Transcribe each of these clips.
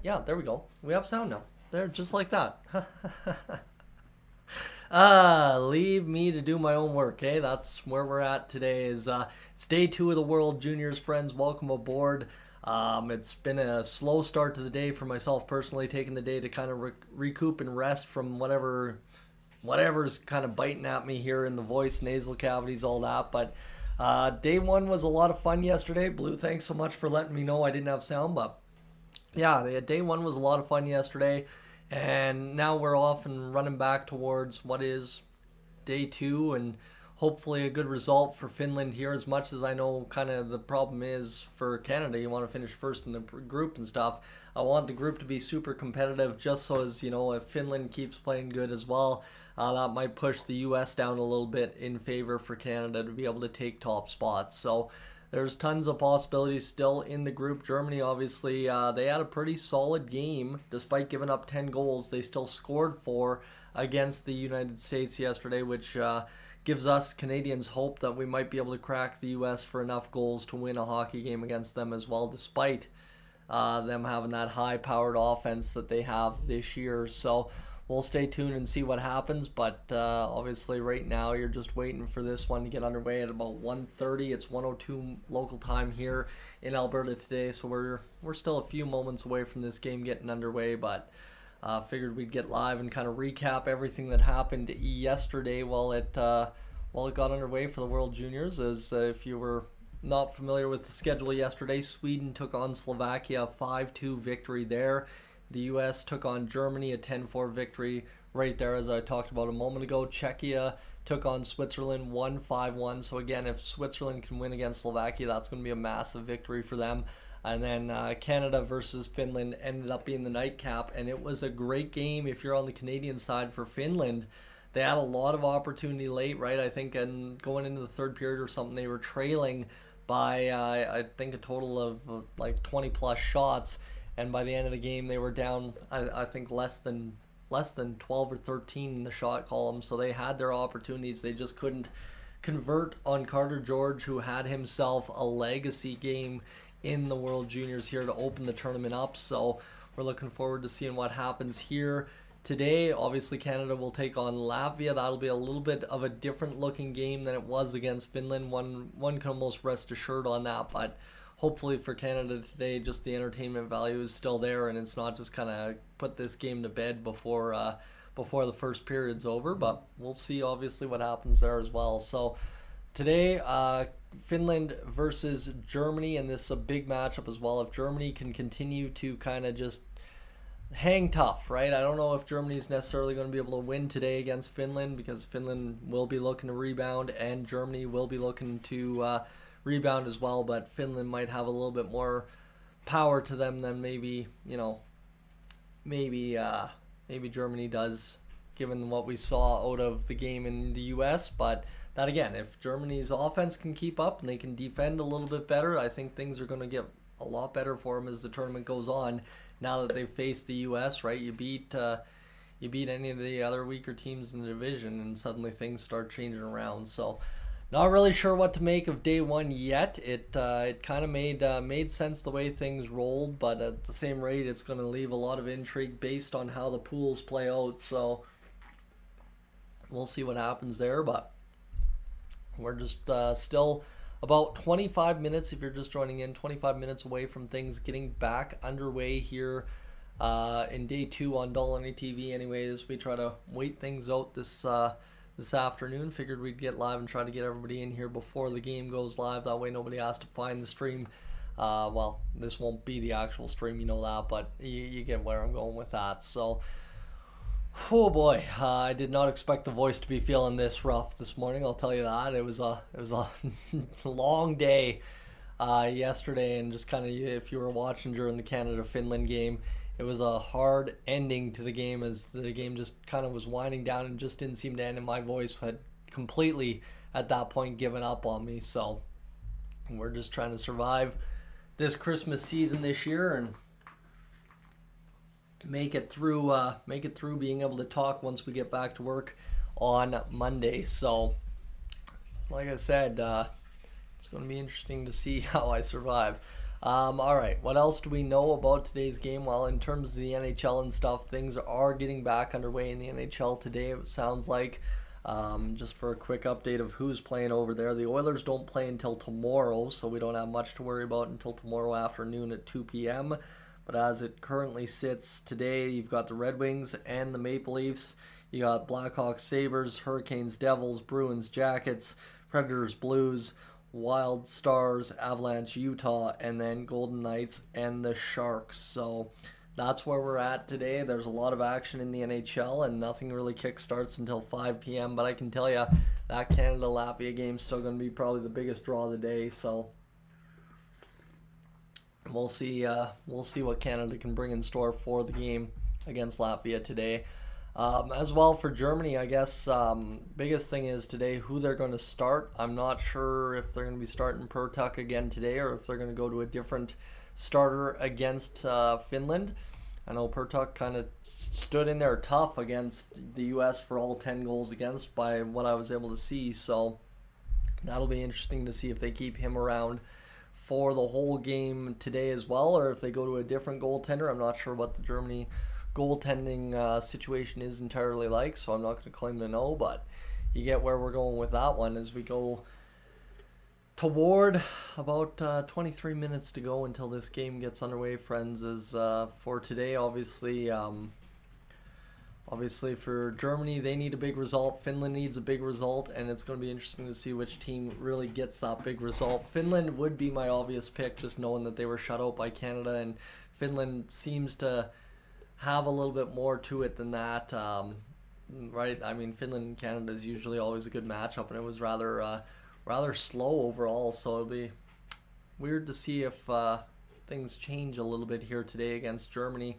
Yeah, there we go. We have sound now. There, just like that. Leave me to do my own work, eh? That's where we're at today. It's day two of the World Juniors, friends. Welcome aboard. It's been a slow start to the day for myself personally, taking the day to kind of recoup and rest from whatever's kind of biting at me here in the voice, nasal cavities, all that. But day one was a lot of fun yesterday. Blue, thanks so much for letting me know I didn't have sound, but yeah, day one was a lot of fun yesterday, and now we're off and running back towards what is day two, and hopefully a good result for Finland here. As much as I know, kind of the problem is for Canada, you want to finish first in the group and stuff. I want the group to be super competitive, just so as if Finland keeps playing good as well, that might push the U.S. down a little bit in favor for Canada to be able to take top spots. So there's tons of possibilities still in the group. Germany, obviously, they had a pretty solid game. Despite giving up 10 goals, they still scored 4 against the United States yesterday, which gives us Canadians hope that we might be able to crack the U.S. for enough goals to win a hockey game against them as well, despite them having that high-powered offense that they have this year. So we'll stay tuned and see what happens, but obviously right now you're just waiting for this one to get underway at about 1:30. It's 1:02 local time here in Alberta today, so we're still a few moments away from this game getting underway, but figured we'd get live and kind of recap everything that happened yesterday while it got underway for the World Juniors. As if you were not familiar with the schedule yesterday, Sweden took on Slovakia, 5-2 victory there. The U.S. took on Germany, a 10-4 victory right there, as I talked about a moment ago. Czechia took on Switzerland, 1-5-1. So again, if Switzerland can win against Slovakia, that's going to be a massive victory for them. And then Canada versus Finland ended up being the nightcap, and it was a great game if you're on the Canadian side for Finland. They had a lot of opportunity late, right? I think and going into the third period or something, they were trailing by I think a total of like 20 plus shots, and by the end of the game they were down I think less than 12 or 13 in the shot column. So they had their opportunities, they just couldn't convert on Carter George, who had himself a legacy game in the World Juniors here to open the tournament up. So we're looking forward to seeing what happens here today. Obviously Canada will take on Latvia. That'll be a little bit of a different looking game than it was against Finland. One can almost rest assured on that, but hopefully for Canada today, just the entertainment value is still there, and it's not just kind of put this game to bed before the first period's over. But we'll see obviously what happens there as well. So today, Finland versus Germany, and this is a big matchup as well. If Germany can continue to kind of just hang tough, right? I don't know if Germany's necessarily going to be able to win today against Finland, because Finland will be looking to rebound and Germany will be looking to rebound as well, but Finland might have a little bit more power to them than maybe Germany does, given what we saw out of the game in the US. But that again, if Germany's offense can keep up and they can defend a little bit better, I think things are going to get a lot better for them as the tournament goes on. Now that they've faced the U.S., right? You beat any of the other weaker teams in the division, and suddenly things start changing around. So, not really sure what to make of day one yet. It kind of made sense the way things rolled, but at the same rate, it's going to leave a lot of intrigue based on how the pools play out. So, we'll see what happens there. But we're just still about 25 minutes, if you're just joining in, 25 minutes away from things getting back underway here in day two on Dollar TV. Anyways, we try to wait things out this afternoon. Figured we'd get live and try to get everybody in here before the game goes live. That way nobody has to find the stream. Well, this won't be the actual stream, you know that, but you get where I'm going with that. So, oh boy, I did not expect the voice to be feeling this rough this morning, I'll tell you that. It was a long day yesterday, and just kind of, if you were watching during the Canada-Finland game, it was a hard ending to the game, as the game just kind of was winding down and just didn't seem to end, and my voice had completely at that point given up on me. So we're just trying to survive this Christmas season this year and make it through being able to talk once we get back to work on Monday. So like I said, it's going to be interesting to see how I survive. All right, what else do we know about today's game? Well, in terms of the NHL and stuff, things are getting back underway in the NHL today, it sounds like. Just for a quick update of who's playing over there, the Oilers don't play until tomorrow, so we don't have much to worry about until tomorrow afternoon at 2 p.m. But as it currently sits today, you've got the Red Wings and the Maple Leafs. You got Blackhawks, Sabres, Hurricanes, Devils, Bruins, Jackets, Predators, Blues, Wild, Stars, Avalanche, Utah, and then Golden Knights and the Sharks. So that's where we're at today. There's a lot of action in the NHL, and nothing really kickstarts until 5 p.m. But I can tell you that Canada-Latvia game is still going to be probably the biggest draw of the day. So we'll see. We'll see what Canada can bring in store for the game against Latvia today. As well for Germany, I guess biggest thing is today who they're going to start. I'm not sure if they're going to be starting Pertuck again today or if they're going to go to a different starter against Finland. I know Pertuck kind of stood in there tough against the U.S. for all 10 goals against by what I was able to see. So that'll be interesting to see if they keep him around for the whole game today as well, or if they go to a different goaltender. I'm not sure what the Germany goaltending situation is entirely like, so I'm not going to claim to know, but you get where we're going with that one as we go toward about 23 minutes to go until this game gets underway, friends. As for today, obviously for Germany, they need a big result. Finland needs a big result, and it's going to be interesting to see which team really gets that big result. Finland would be my obvious pick, just knowing that they were shut out by Canada, and Finland seems to have a little bit more to it than that, right? I mean, Finland and Canada is usually always a good matchup, and it was rather slow overall, so it'll be weird to see if things change a little bit here today against Germany,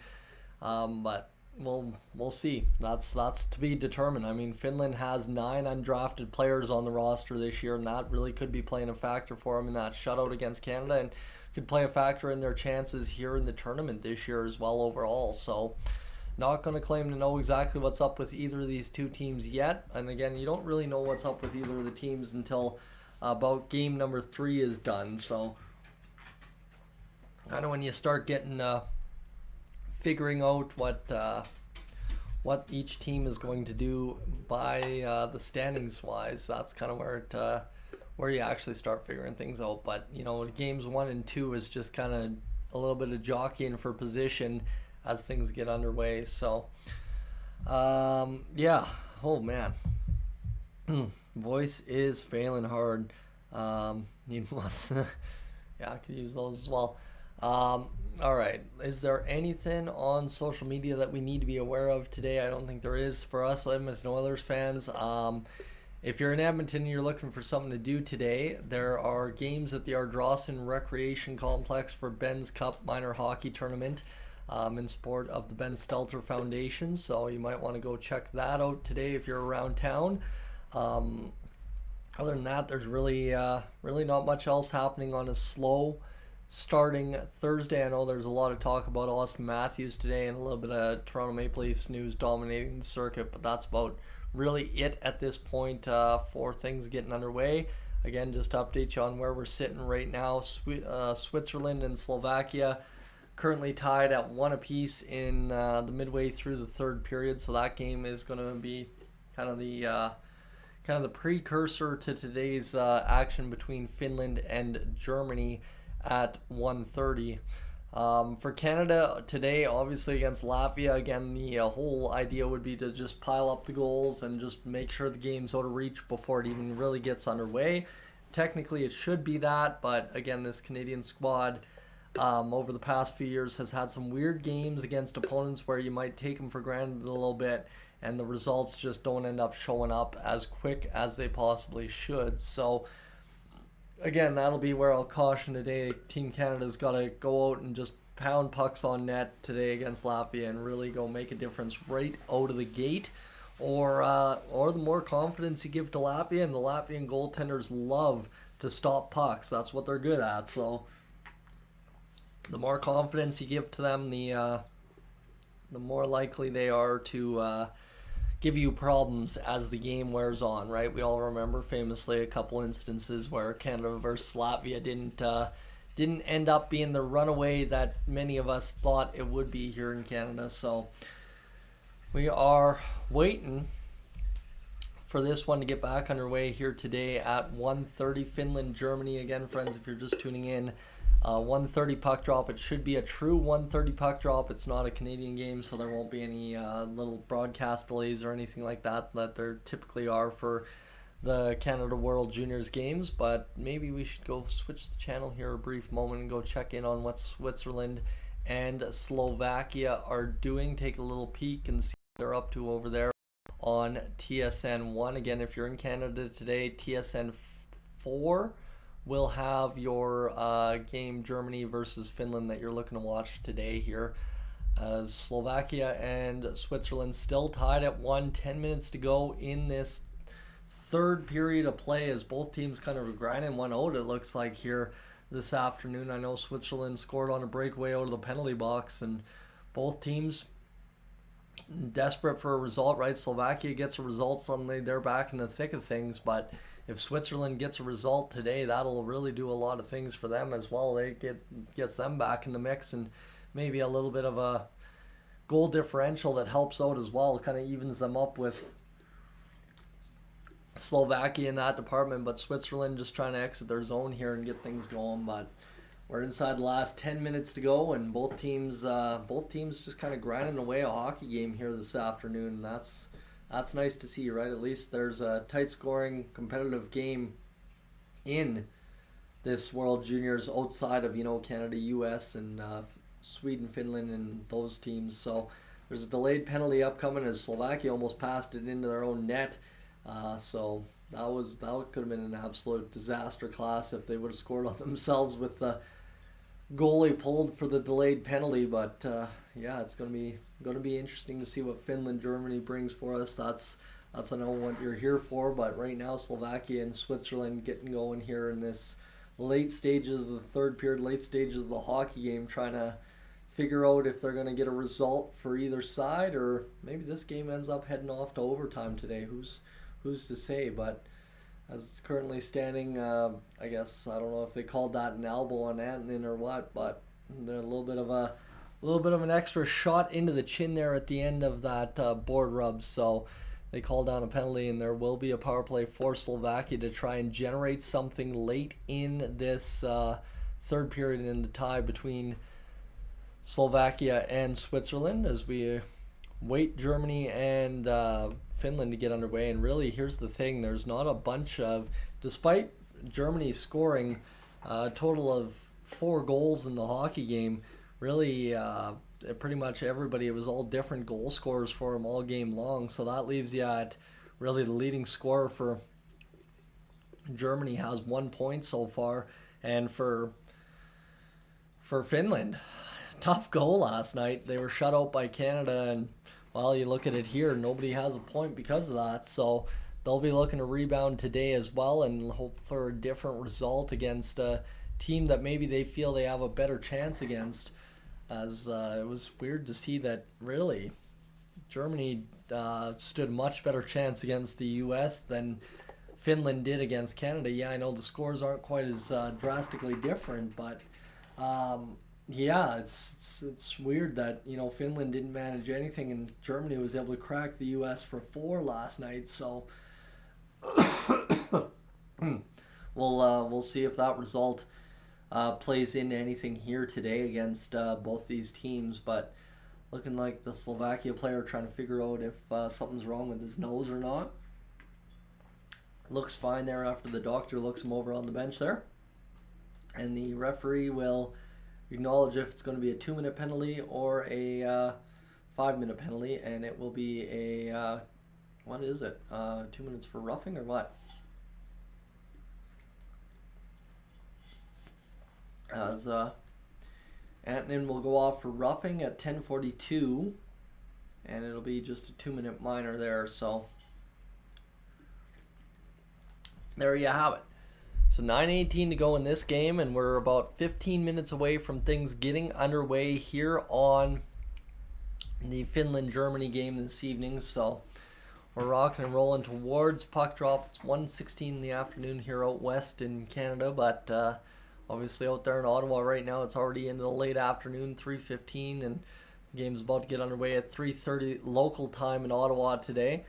but we'll see. That's to be determined. I mean, Finland has 9 undrafted players on the roster this year, and that really could be playing a factor for them in that shutout against Canada, and could play a factor in their chances here in the tournament this year as well overall. So not going to claim to know exactly what's up with either of these two teams yet. And again, you don't really know what's up with either of the teams until about game number 3 is done. So kind of when you start getting figuring out what each team is going to do by the standings wise, that's kind of where you actually start figuring things out. But games 1 and 2 is just kind of a little bit of jockeying for position as things get underway. So yeah, oh man, voice is failing hard. Need one. Yeah, I could use those as well. All right, is there anything on social media that we need to be aware of today? I don't think there is for us Edmonton Oilers fans. If you're in Edmonton and you're looking for something to do today, there are games at the Ardrossan Recreation Complex for Ben's Cup Minor Hockey Tournament in support of the Ben Stelter Foundation. So you might want to go check that out today if you're around town. Other than that, there's really not much else happening on a slow starting Thursday. I know there's a lot of talk about Austin Matthews today and a little bit of Toronto Maple Leafs news dominating the circuit, but that's about really it at this point for things getting underway. Again, just to update you on where we're sitting right now, Switzerland and Slovakia currently tied at 1 apiece in the midway through the third period, so that game is going to be kind of the precursor to today's action between Finland and Germany at 1:30. For Canada today, obviously against Latvia, again, the whole idea would be to just pile up the goals and just make sure the game's out of reach before it even really gets underway. Technically, it should be that, but again, this Canadian squad over the past few years has had some weird games against opponents where you might take them for granted a little bit, and the results just don't end up showing up as quick as they possibly should. So again, that'll be where I'll caution today. Team Canada's got to go out and just pound pucks on net today against Latvia and really go make a difference right out of the gate. Or the more confidence you give to Latvia, and the Latvian goaltenders love to stop pucks. That's what they're good at. So the more confidence you give to them, the more likely they are to give you problems as the game wears on, right? We all remember famously a couple instances where Canada versus Latvia didn't end up being the runaway that many of us thought it would be here in Canada. So we are waiting for this one to get back underway here today at 1:30. Finland, Germany. Again, friends, if you're just tuning in, 1:30 puck drop. It should be a true 1:30 puck drop. It's not a Canadian game, so there won't be any little broadcast delays or anything like that there typically are for the Canada World Juniors games. But maybe we should go switch the channel here a brief moment and go check in on what Switzerland and Slovakia are doing. Take a little peek and see what they're up to over there on TSN 1. Again, if you're in Canada today, TSN 4 will have your game, Germany versus Finland, that you're looking to watch today here. As Slovakia and Switzerland still tied at 1, 10 minutes to go in this third period of play, as both teams kind of grinding one out, it looks like, here this afternoon. I know Switzerland scored on a breakaway out of the penalty box, and both teams desperate for a result, right? Slovakia gets a result, suddenly they're back in the thick of things. But if Switzerland gets a result today, that'll really do a lot of things for them as well. They gets them back in the mix, and maybe a little bit of a goal differential that helps out as well, kind of evens them up with Slovakia in that department. But Switzerland just trying to exit their zone here and get things going. But we're inside the last 10 minutes to go, and both teams just kind of grinding away a hockey game here this afternoon. That's nice to see, right? At least there's a tight scoring, competitive game in this World Juniors outside of, Canada, US, and Sweden, Finland, and those teams. So there's a delayed penalty upcoming as Slovakia almost passed it into their own net. So that could have been an absolute disaster class if they would have scored on themselves with the goalie pulled for the delayed penalty. But yeah, it's going to be interesting to see what Finland, Germany brings for us. That's I know what you're here for. But right now, Slovakia and Switzerland getting going here in this late stages of the third period, late stages of the hockey game, trying to figure out if they're going to get a result for either side, or maybe this game ends up heading off to overtime today. Who's to say? But as it's currently standing, I guess I don't know if they called that an elbow on Antonin or what, but they're a little bit of an extra shot into the chin there at the end of that board rub. So they called down a penalty, and there will be a power play for Slovakia to try and generate something late in this third period in the tie between Slovakia and Switzerland, as we wait Germany and Finland to get underway. And really, here's the thing, there's not a bunch of, despite Germany scoring a total of 4 goals in the hockey game, really pretty much everybody, it was all different goal scorers for them all game long. So that leaves you at really the leading scorer for Germany has 1 point so far, and for Finland, tough goal last night. They were shut out by Canada, and well, you look at it here, nobody has a point because of that. So they'll be looking to rebound today as well and hope for a different result against a team that maybe they feel they have a better chance against. As it was weird to see that really Germany stood a much better chance against the US than Finland did against Canada. Yeah, I know the scores aren't quite as drastically different, but yeah, it's weird that Finland didn't manage anything and Germany was able to crack the U.S. for 4 last night. So we'll see if that result plays into anything here today against both these teams. But looking like the Slovakia player trying to figure out if something's wrong with his nose or not. Looks fine there after the doctor looks him over on the bench there, and the referee will acknowledge if it's going to be a 2-minute penalty or a 5-minute penalty, and it will be a what is it? 2 minutes for roughing or what? As Antonin will go off for roughing at 10:42, and it'll be just a 2-minute minor there. So there you have it. So 9:18 to go in this game, and we're about 15 minutes away from things getting underway here on the Finland-Germany game this evening. So we're rocking and rolling towards puck drop. It's 1:16 in the afternoon here out west in Canada, but Obviously out there in Ottawa right now, it's already into the late afternoon, 3:15, and the game's about to get underway at 3:30 local time in Ottawa today.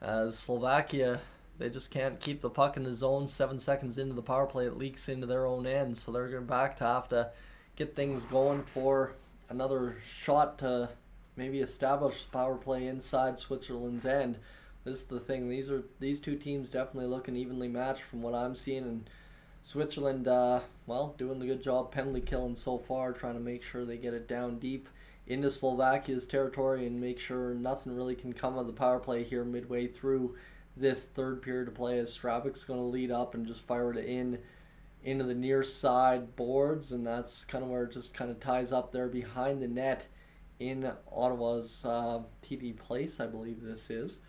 As Slovakia, they just can't keep the puck in the zone. 7 seconds into the power play, it leaks into their own end, so they're going back to have to get things going for another shot to maybe establish the power play inside Switzerland's end. This is the thing. These two teams definitely looking evenly matched from what I'm seeing, and Switzerland, doing the good job penalty killing so far, trying to make sure they get it down deep into Slovakia's territory and make sure nothing really can come of the power play here midway through this third period of play, as Strabic's going to lead up and just fire it into the near side boards, and that's kind of where it just kind of ties up there behind the net in Ottawa's TD Place, I believe this is,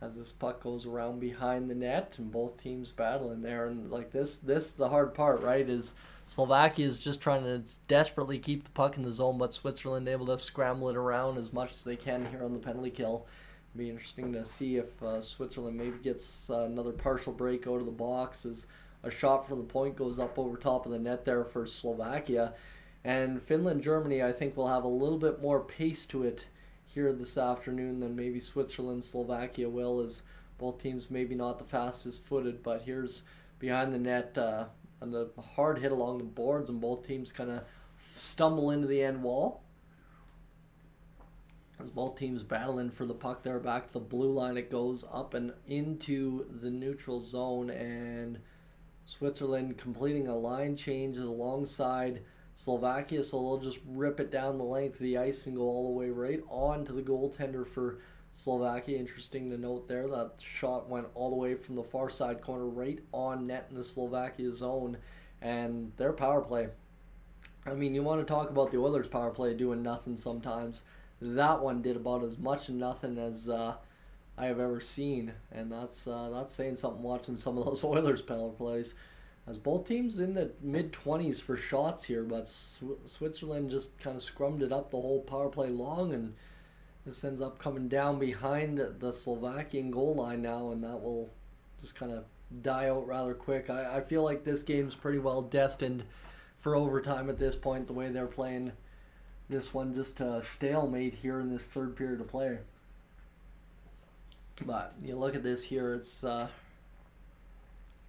as this puck goes around behind the net and both teams battling there. And like this the hard part, right, is Slovakia is just trying to desperately keep the puck in the zone, but Switzerland able to scramble it around as much as they can here on the penalty kill. It'll be interesting to see if Switzerland maybe gets another partial break out of the box, as a shot from the point goes up over top of the net there for Slovakia. And Finland, Germany, I think will have a little bit more pace to it here this afternoon than maybe Switzerland, Slovakia will, as both teams maybe not the fastest footed. But here's behind the net and a hard hit along the boards, and both teams kind of stumble into the end wall. As both teams battling for the puck there, back to the blue line it goes, up and into the neutral zone, and Switzerland completing a line change alongside Slovakia, so they'll just rip it down the length of the ice and go all the way right on to the goaltender for Slovakia. Interesting to note there, that shot went all the way from the far side corner right on net in the Slovakia zone. And their power play, I mean, you want to talk about the Oilers' power play doing nothing sometimes. That one did about as much nothing as I have ever seen, and that's saying something watching some of those Oilers' power plays. As both teams in the mid-20s for shots here, but Switzerland just kind of scrummed it up the whole power play long, and this ends up coming down behind the Slovakian goal line now, and that will just kind of die out rather quick. I feel like this game's pretty well destined for overtime at this point, the way they're playing this one, just a stalemate here in this third period of play. But you look at this here, it's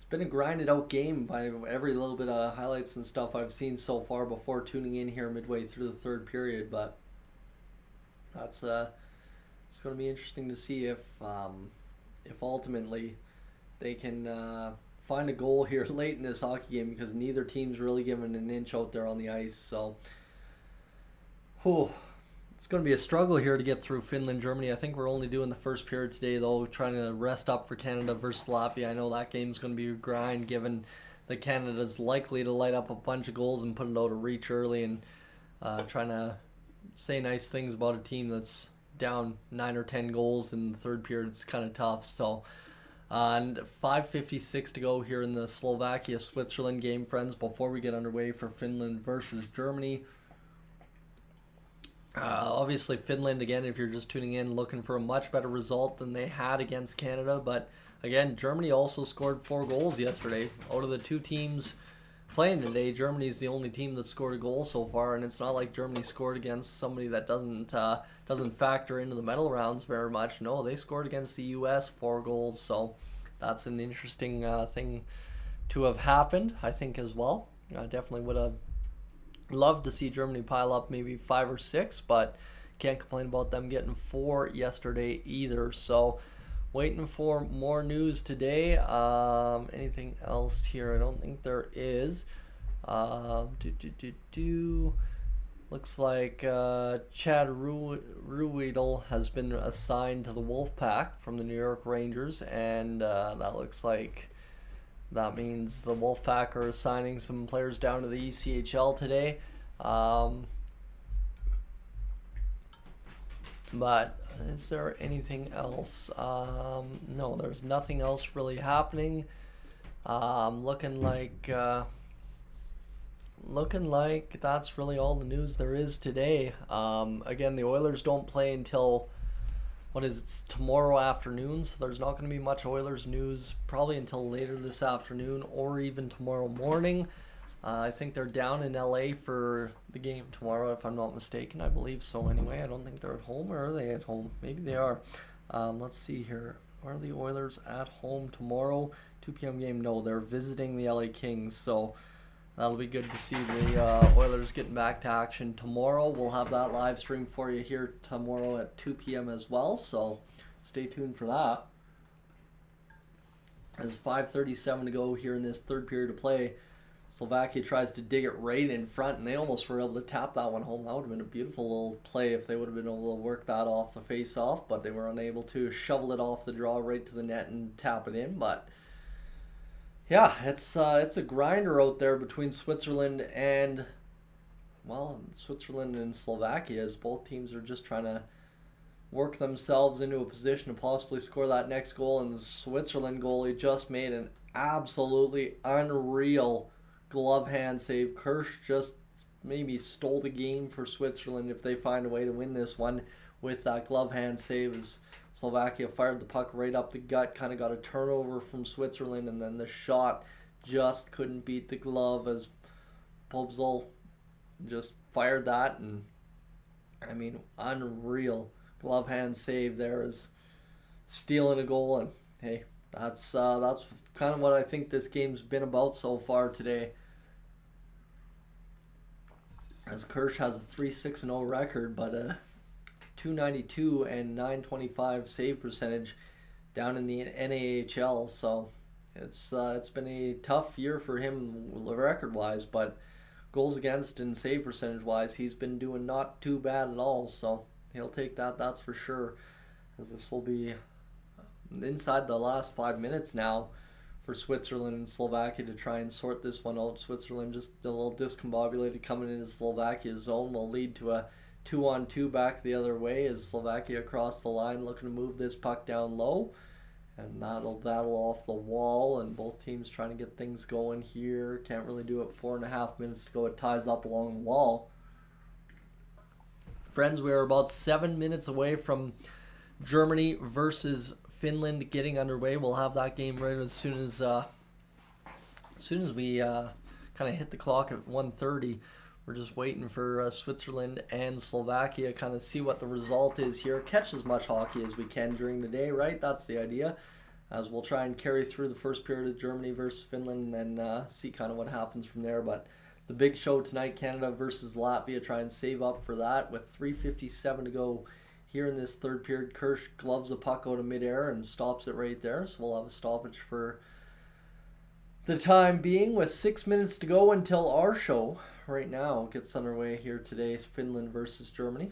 been a grinded out game by every little bit of highlights and stuff I've seen so far before tuning in here midway through the third period. But that's it's going to be interesting to see if ultimately they can find a goal here late in this hockey game, because neither team's really given an inch out there on the ice. So it's going to be a struggle here to get through Finland, Germany. I think we're only doing the first period today, though, trying to rest up for Canada versus Latvia. I know that game's going to be a grind, given that Canada's likely to light up a bunch of goals and put it out of reach early, and trying to say nice things about a team that's down 9 or 10 goals in the third period. It's kind of tough. So, and 5:56 to go here in the Slovakia-Switzerland game, friends, before we get underway for Finland versus Germany. Obviously Finland, again, if you're just tuning in, looking for a much better result than they had against Canada. But again, Germany also scored 4 goals yesterday. Out of the two teams playing today, Germany's the only team that scored a goal so far, and it's not like Germany scored against somebody that doesn't factor into the medal rounds very much. No, they scored against the US 4 goals, so that's an interesting thing to have happened, I think, as well. I definitely would have loved to see Germany pile up maybe 5 or 6, but can't complain about them getting 4 yesterday either. So waiting for more news today. Anything else here? I don't think there is. Looks like Chad Ruhwedel has been assigned to the Wolfpack from the New York Rangers, and that looks like that means the Wolfpack are assigning some players down to the ECHL today. But is there anything else? No, there's nothing else really happening. Looking like that's really all the news there is today. Again, the Oilers don't play until it's tomorrow afternoon, so there's not going to be much Oilers news probably until later this afternoon or even tomorrow morning. I think they're down in LA for the game tomorrow, if I'm not mistaken. I believe so anyway. I don't think they're at home, or are they at home? Maybe they are. Let's see here. Are the Oilers at home tomorrow? 2 p.m. game? No, they're visiting the LA Kings. So that'll be good to see the Oilers getting back to action tomorrow. We'll have that live stream for you here tomorrow at 2 p.m. as well. So stay tuned for that. There's 5:37 to go here in this third period of play. Slovakia tries to dig it right in front, and they almost were able to tap that one home. That would have been a beautiful little play if they would have been able to work that off the face-off, but they were unable to shovel it off the draw right to the net and tap it in. But yeah, it's a grinder out there between Switzerland and Switzerland and Slovakia, as both teams are just trying to work themselves into a position to possibly score that next goal. And the Switzerland goalie just made an absolutely unreal glove hand save. Kirsch just maybe stole the game for Switzerland if they find a way to win this one with that glove hand save, as Slovakia fired the puck right up the gut, kind of got a turnover from Switzerland, and then the shot just couldn't beat the glove as Pobzol just fired that. And I mean, unreal glove hand save there, is stealing a goal. And hey, that's kind of what I think this game's been about so far today, as Kirsch has a 3-6-0 record, but a .292 and .925 save percentage down in the NAHL. So it's been a tough year for him record wise, but goals against and save percentage wise, he's been doing not too bad at all. So he'll take that, that's for sure, as this will be inside the last 5 minutes now for Switzerland and Slovakia to try and sort this one out. Switzerland just a little discombobulated coming into Slovakia's zone, will lead to a 2-on-2 back the other way as Slovakia across the line looking to move this puck down low, and that'll battle off the wall, and both teams trying to get things going here. Can't really do it. 4.5 minutes to go. It ties up along the wall. Friends, we are about 7 minutes away from Germany versus Finland getting underway. We'll have that game right as soon as we kind of hit the clock at 1:30. We're just waiting for Switzerland and Slovakia, kind of see what the result is here. Catch as much hockey as we can during the day, right? That's the idea. As we'll try and carry through the first period of Germany versus Finland and see kind of what happens from there. But the big show tonight, Canada versus Latvia, try and save up for that with 3:57 to go here in this third period. Kirsch gloves the puck out of midair and stops it right there. So we'll have a stoppage for the time being with 6 minutes to go until our show right now gets underway here today. It's Finland versus Germany.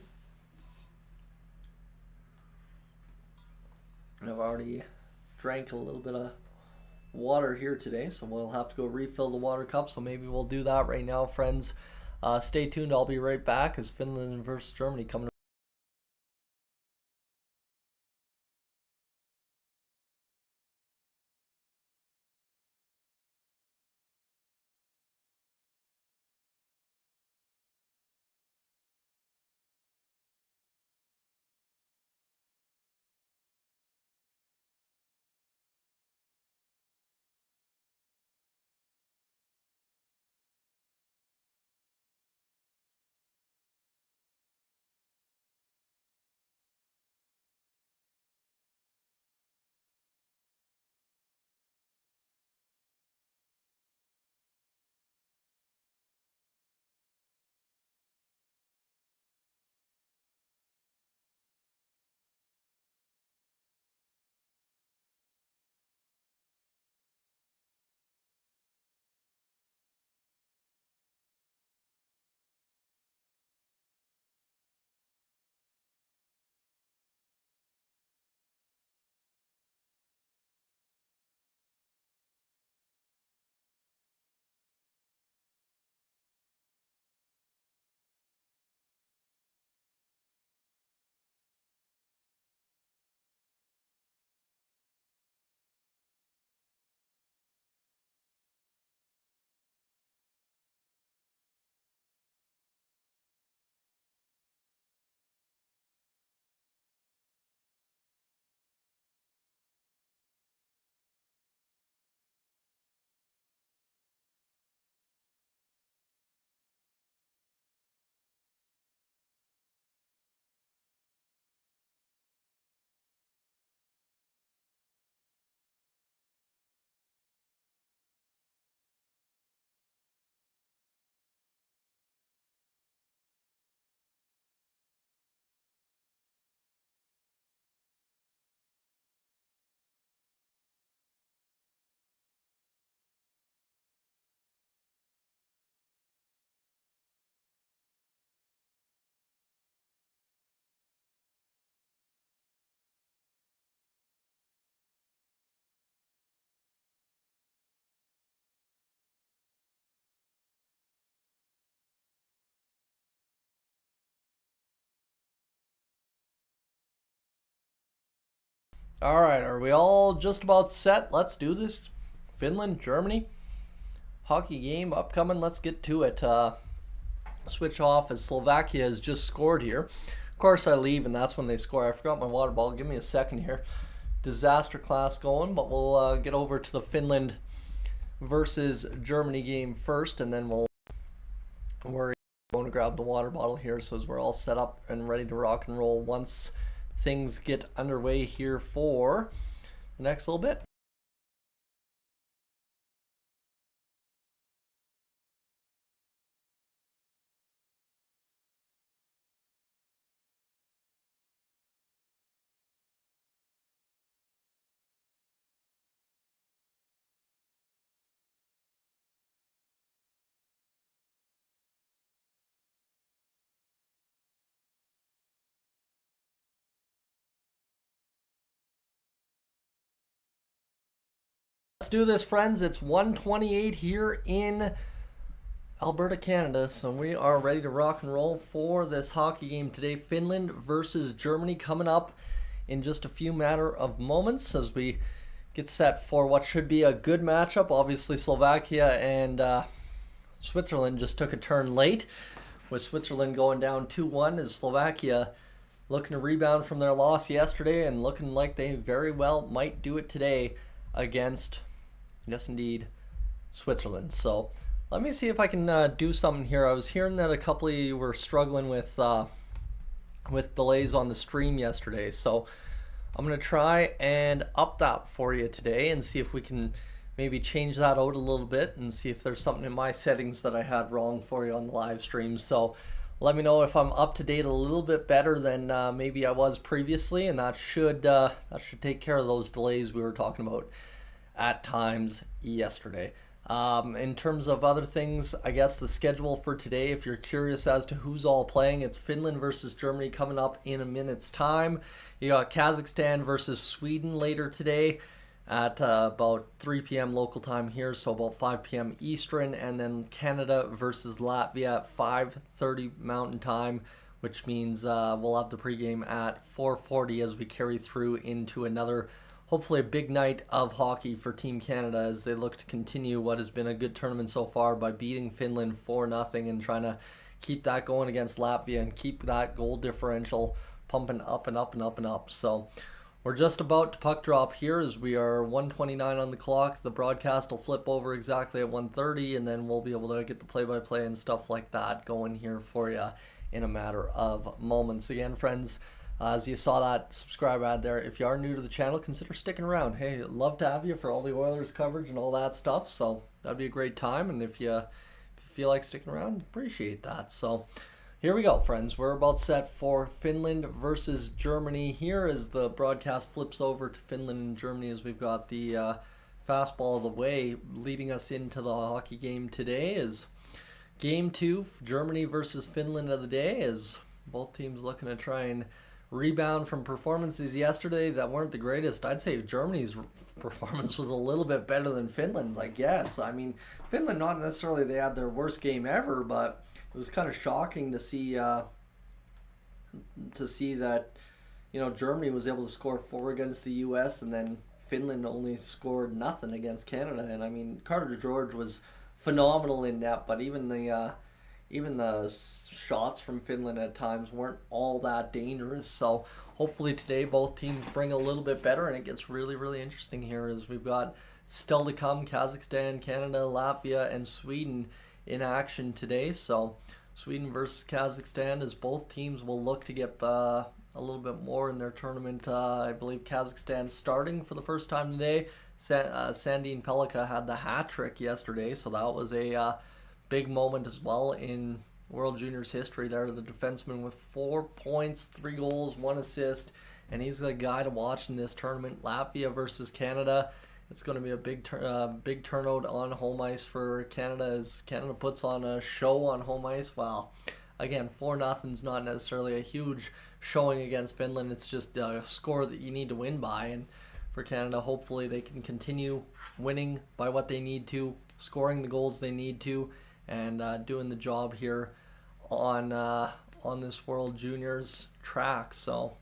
And I've already drank a little bit of water here today, so we'll have to go refill the water cup. So maybe we'll do that right now, friends. Stay tuned. I'll be right back as Finland versus Germany coming All right, are we all just about set? Let's do this. Finland, Germany, hockey game upcoming. Let's get to it. Switch off as Slovakia has just scored here. Of course, I leave and that's when they score. I forgot my water bottle. Give me a second here. Disaster class going, but we'll get over to the Finland versus Germany game first, and then we're going to grab the water bottle here. So as we're all set up and ready to rock and roll once things get underway here for the next little bit. Let's do this, friends. It's 1:28 here in Alberta, Canada, so we are ready to rock and roll for this hockey game today. Finland versus Germany coming up in just a few matter of moments as we get set for what should be a good matchup. Obviously, Slovakia and Switzerland just took a turn late, with Switzerland going down 2-1 as Slovakia looking to rebound from their loss yesterday and looking like they very well might do it today against, yes indeed, Switzerland. So let me see if I can do something here. I was hearing that a couple of you were struggling with delays on the stream yesterday, so I'm gonna try and up that for you today and see if we can maybe change that out a little bit and see if there's something in my settings that I had wrong for you on the live stream. So let me know if I'm up to date a little bit better than maybe I was previously, and that should take care of those delays we were talking about at times yesterday. In terms of other things, I guess the schedule for today, if you're curious as to who's all playing, it's Finland versus Germany coming up in a minute's time. You got Kazakhstan versus Sweden later today at about 3 p.m. local time here, so about 5 p.m. Eastern, and then Canada versus Latvia at 5:30 Mountain Time, which means we'll have the pregame at 4:40 as we carry through into another, hopefully a big night of hockey for Team Canada as they look to continue what has been a good tournament so far by beating Finland 4-0 and trying to keep that going against Latvia and keep that goal differential pumping up and up and up and up. So we're just about to puck drop here as we are 1:29 on the clock. The broadcast will flip over exactly at 1:30, and then we'll be able to get the play-by-play and stuff like that going here for you in a matter of moments. Again, friends, as you saw that subscribe ad there, if you are new to the channel, consider sticking around. Hey, I'd love to have you for all the Oilers coverage and all that stuff, so that'd be a great time. And if you feel like sticking around, appreciate that. So here we go, friends. We're about set for Finland versus Germany here as the broadcast flips over to Finland and Germany as we've got the fastball of the way leading us into the hockey game today is game 2, Germany versus Finland of the day, as both teams looking to try and rebound from performances yesterday that weren't the greatest. I'd say Germany's performance was a little bit better than Finland's, I guess. I mean, Finland, not necessarily they had their worst game ever, but it was kind of shocking to see that, you know, Germany was able to score 4 against the U.S. and then Finland only scored nothing against Canada. And I mean, Carter George was phenomenal in net, but even the shots from Finland at times weren't all that dangerous. So hopefully today both teams bring a little bit better, and it gets really, really interesting here as we've got still to come Kazakhstan, Canada, Latvia, and Sweden in action today. So Sweden versus Kazakhstan, as both teams will look to get a little bit more in their tournament. I believe Kazakhstan starting for the first time today. Sandin Pellikka had the hat trick yesterday, so that was a big moment as well in World Juniors history there. The defenseman with 4 points, 3 goals, 1 assist, and he's the guy to watch in this tournament. Latvia versus Canada. It's going to be a big turnout on home ice for Canada as Canada puts on a show on home ice. Well, again, 4-0 is not necessarily a huge showing against Finland. It's just a score that you need to win by, and for Canada, hopefully they can continue winning by what they need to, scoring the goals they need to, and doing the job here on this World Juniors track. So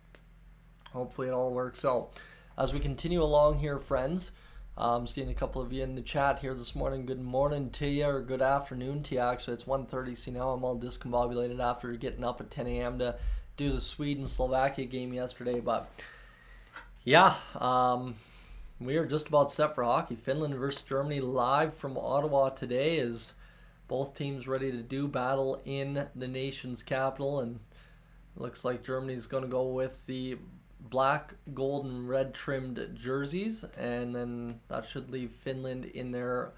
hopefully it all works out. As we continue along here, friends, I'm seeing a couple of you in the chat here this morning. Good morning to you, or good afternoon to you. Actually, it's 1:30. See, now I'm all discombobulated after getting up at 10 a.m. to do the Sweden-Slovakia game yesterday. But yeah, we are just about set for hockey. Finland versus Germany live from Ottawa today, as both teams ready to do battle in the nation's capital. And it looks like Germany's going to go with the black, gold, and red trimmed jerseys, and then that should leave Finland in their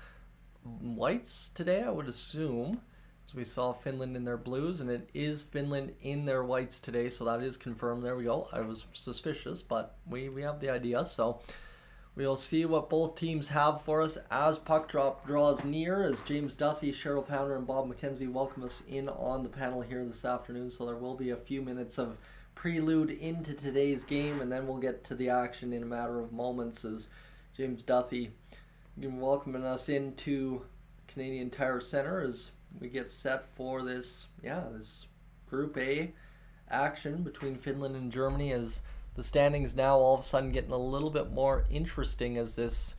whites today, I would assume. So we saw Finland in their blues, and it is Finland in their whites today, so that is confirmed. There we go. I was suspicious, but we have the idea. So we'll see what both teams have for us as puck drop draws near, as James Duthie, Cheryl Pounder, and Bob McKenzie welcome us in on the panel here this afternoon. So there will be a few minutes of prelude into today's game, and then we'll get to the action in a matter of moments, as James Duthie welcoming us into Canadian Tire Center as we get set for this Group A action between Finland and Germany, as the standings now all of a sudden getting a little bit more interesting as this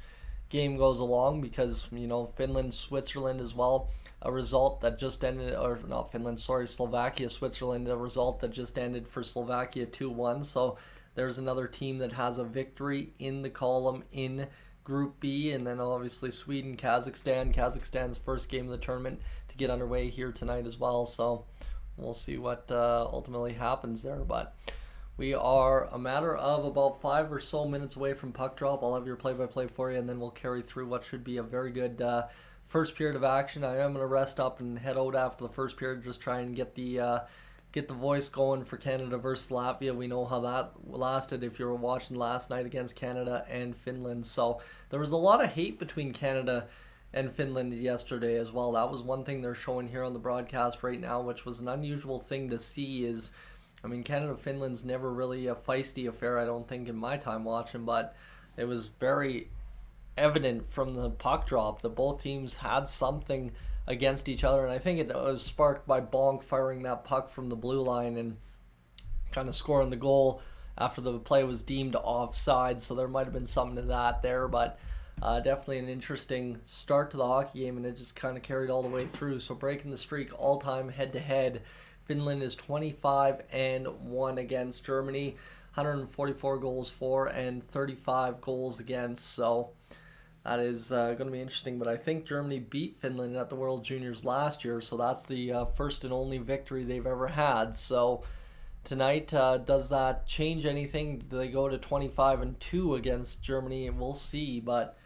game goes along, because Finland, Switzerland as well, a result that just ended, or not Finland, sorry, Slovakia, Switzerland, a result that just ended for Slovakia 2-1. So there's another team that has a victory in the column in Group B, and then obviously Sweden, Kazakhstan's first game of the tournament to get underway here tonight as well. So we'll see what ultimately happens there, but we are a matter of about 5 or so minutes away from puck drop. I'll have your play-by-play for you, and then we'll carry through what should be a very good first period of action. I am going to rest up and head out after the first period, just try and get the voice going for Canada versus Latvia. We know how that lasted if you were watching last night against Canada and Finland. So there was a lot of hate between Canada and Finland yesterday as well. That was one thing they're showing here on the broadcast right now, which was an unusual thing to see. Is, I mean, Canada-Finland's never really a feisty affair, I don't think, in my time watching, but it was very evident from the puck drop that both teams had something against each other, and I think it was sparked by Bonk firing that puck from the blue line and kind of scoring the goal after the play was deemed offside, so there might have been something to that there, but definitely an interesting start to the hockey game, and it just kind of carried all the way through. So breaking the streak all-time head-to-head, Finland is 25-1 against Germany, 144 goals for and 35 goals against. So that is going to be interesting. But I think Germany beat Finland at the World Juniors last year, so that's the first and only victory they've ever had. So tonight, does that change anything? Do they go to 25-2 against Germany? We'll see. But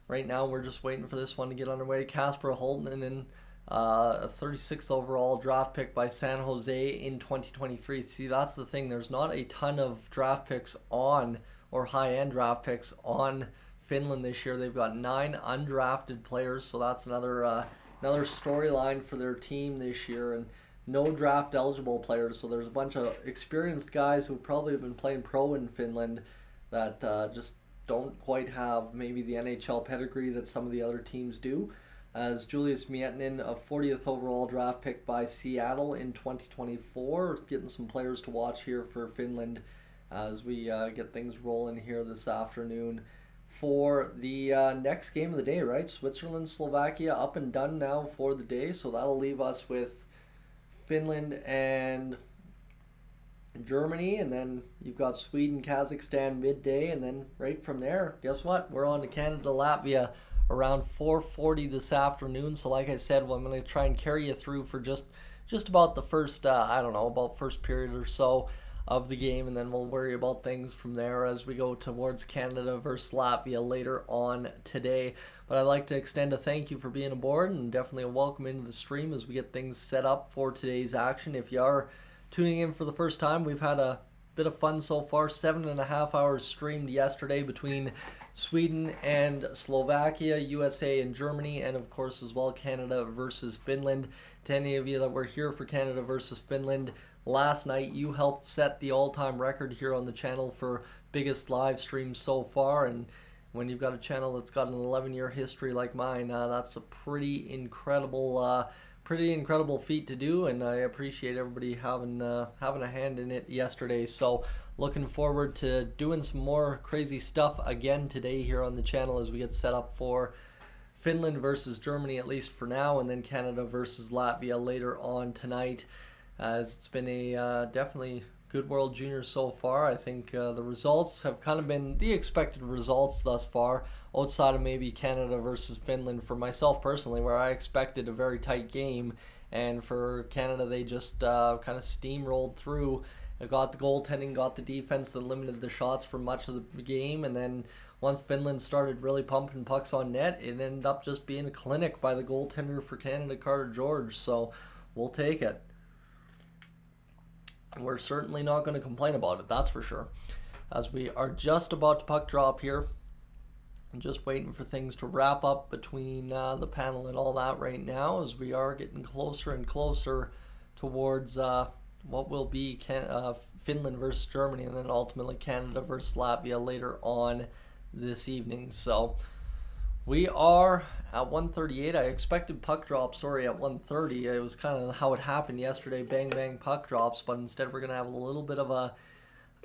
right now, we're just waiting for this one to get underway. Kasper Holtnen, a 36th overall draft pick by San Jose in 2023. See, that's the thing. There's not a ton of draft picks on, or high-end draft picks on Finland this year. They've got 9 undrafted players, so that's another storyline for their team this year, and no draft eligible players. So there's a bunch of experienced guys who probably have been playing pro in Finland that just don't quite have maybe the NHL pedigree that some of the other teams do. As Julius Miettinen, a 40th overall draft pick by Seattle in 2024, getting some players to watch here for Finland as we get things rolling here this afternoon for the next game of the day, right? Switzerland, Slovakia up and done now for the day, so that'll leave us with Finland and Germany, and then you've got Sweden, Kazakhstan midday, and then right from there, guess what? We're on to Canada, Latvia around 4:40 this afternoon. So like I said, well, I'm going to try and carry you through for just about the first, about first period or so of the game, and then we'll worry about things from there as we go towards Canada versus Latvia later on today. But I'd like to extend a thank you for being aboard, and definitely a welcome into the stream as we get things set up for today's action. If you are tuning in for the first time, we've had a bit of fun so far. 7.5 hours streamed yesterday between Sweden and Slovakia, USA and Germany, and of course as well Canada versus Finland. To any of you that were here for Canada versus Finland last night, you helped set the all-time record here on the channel for biggest live stream so far, and when you've got a channel that's got an 11-year history like mine, that's a pretty incredible feat to do, and I appreciate everybody having a hand in it yesterday. So looking forward to doing some more crazy stuff again today here on the channel as we get set up for Finland versus Germany, at least for now, and then Canada versus Latvia later on tonight. It's been a definitely good World Juniors so far. I think the results have kind of been the expected results thus far, outside of maybe Canada versus Finland for myself personally, where I expected a very tight game, and for Canada they just kind of steamrolled through. Got the goaltending, got the defense that limited the shots for much of the game, and then once Finland started really pumping pucks on net, it ended up just being a clinic by the goaltender for Canada, Carter George. So we'll take it. We're certainly not going to complain about it, that's for sure. As we are just about to puck drop here, I'm just waiting for things to wrap up between the panel and all that right now, as we are getting closer and closer towards what will be Finland versus Germany, and then ultimately Canada versus Latvia later on this evening. So we are at 1:38. I expected puck drops, at 1:30. It was kind of how it happened yesterday, bang bang puck drops, but instead we're going to have a little bit of a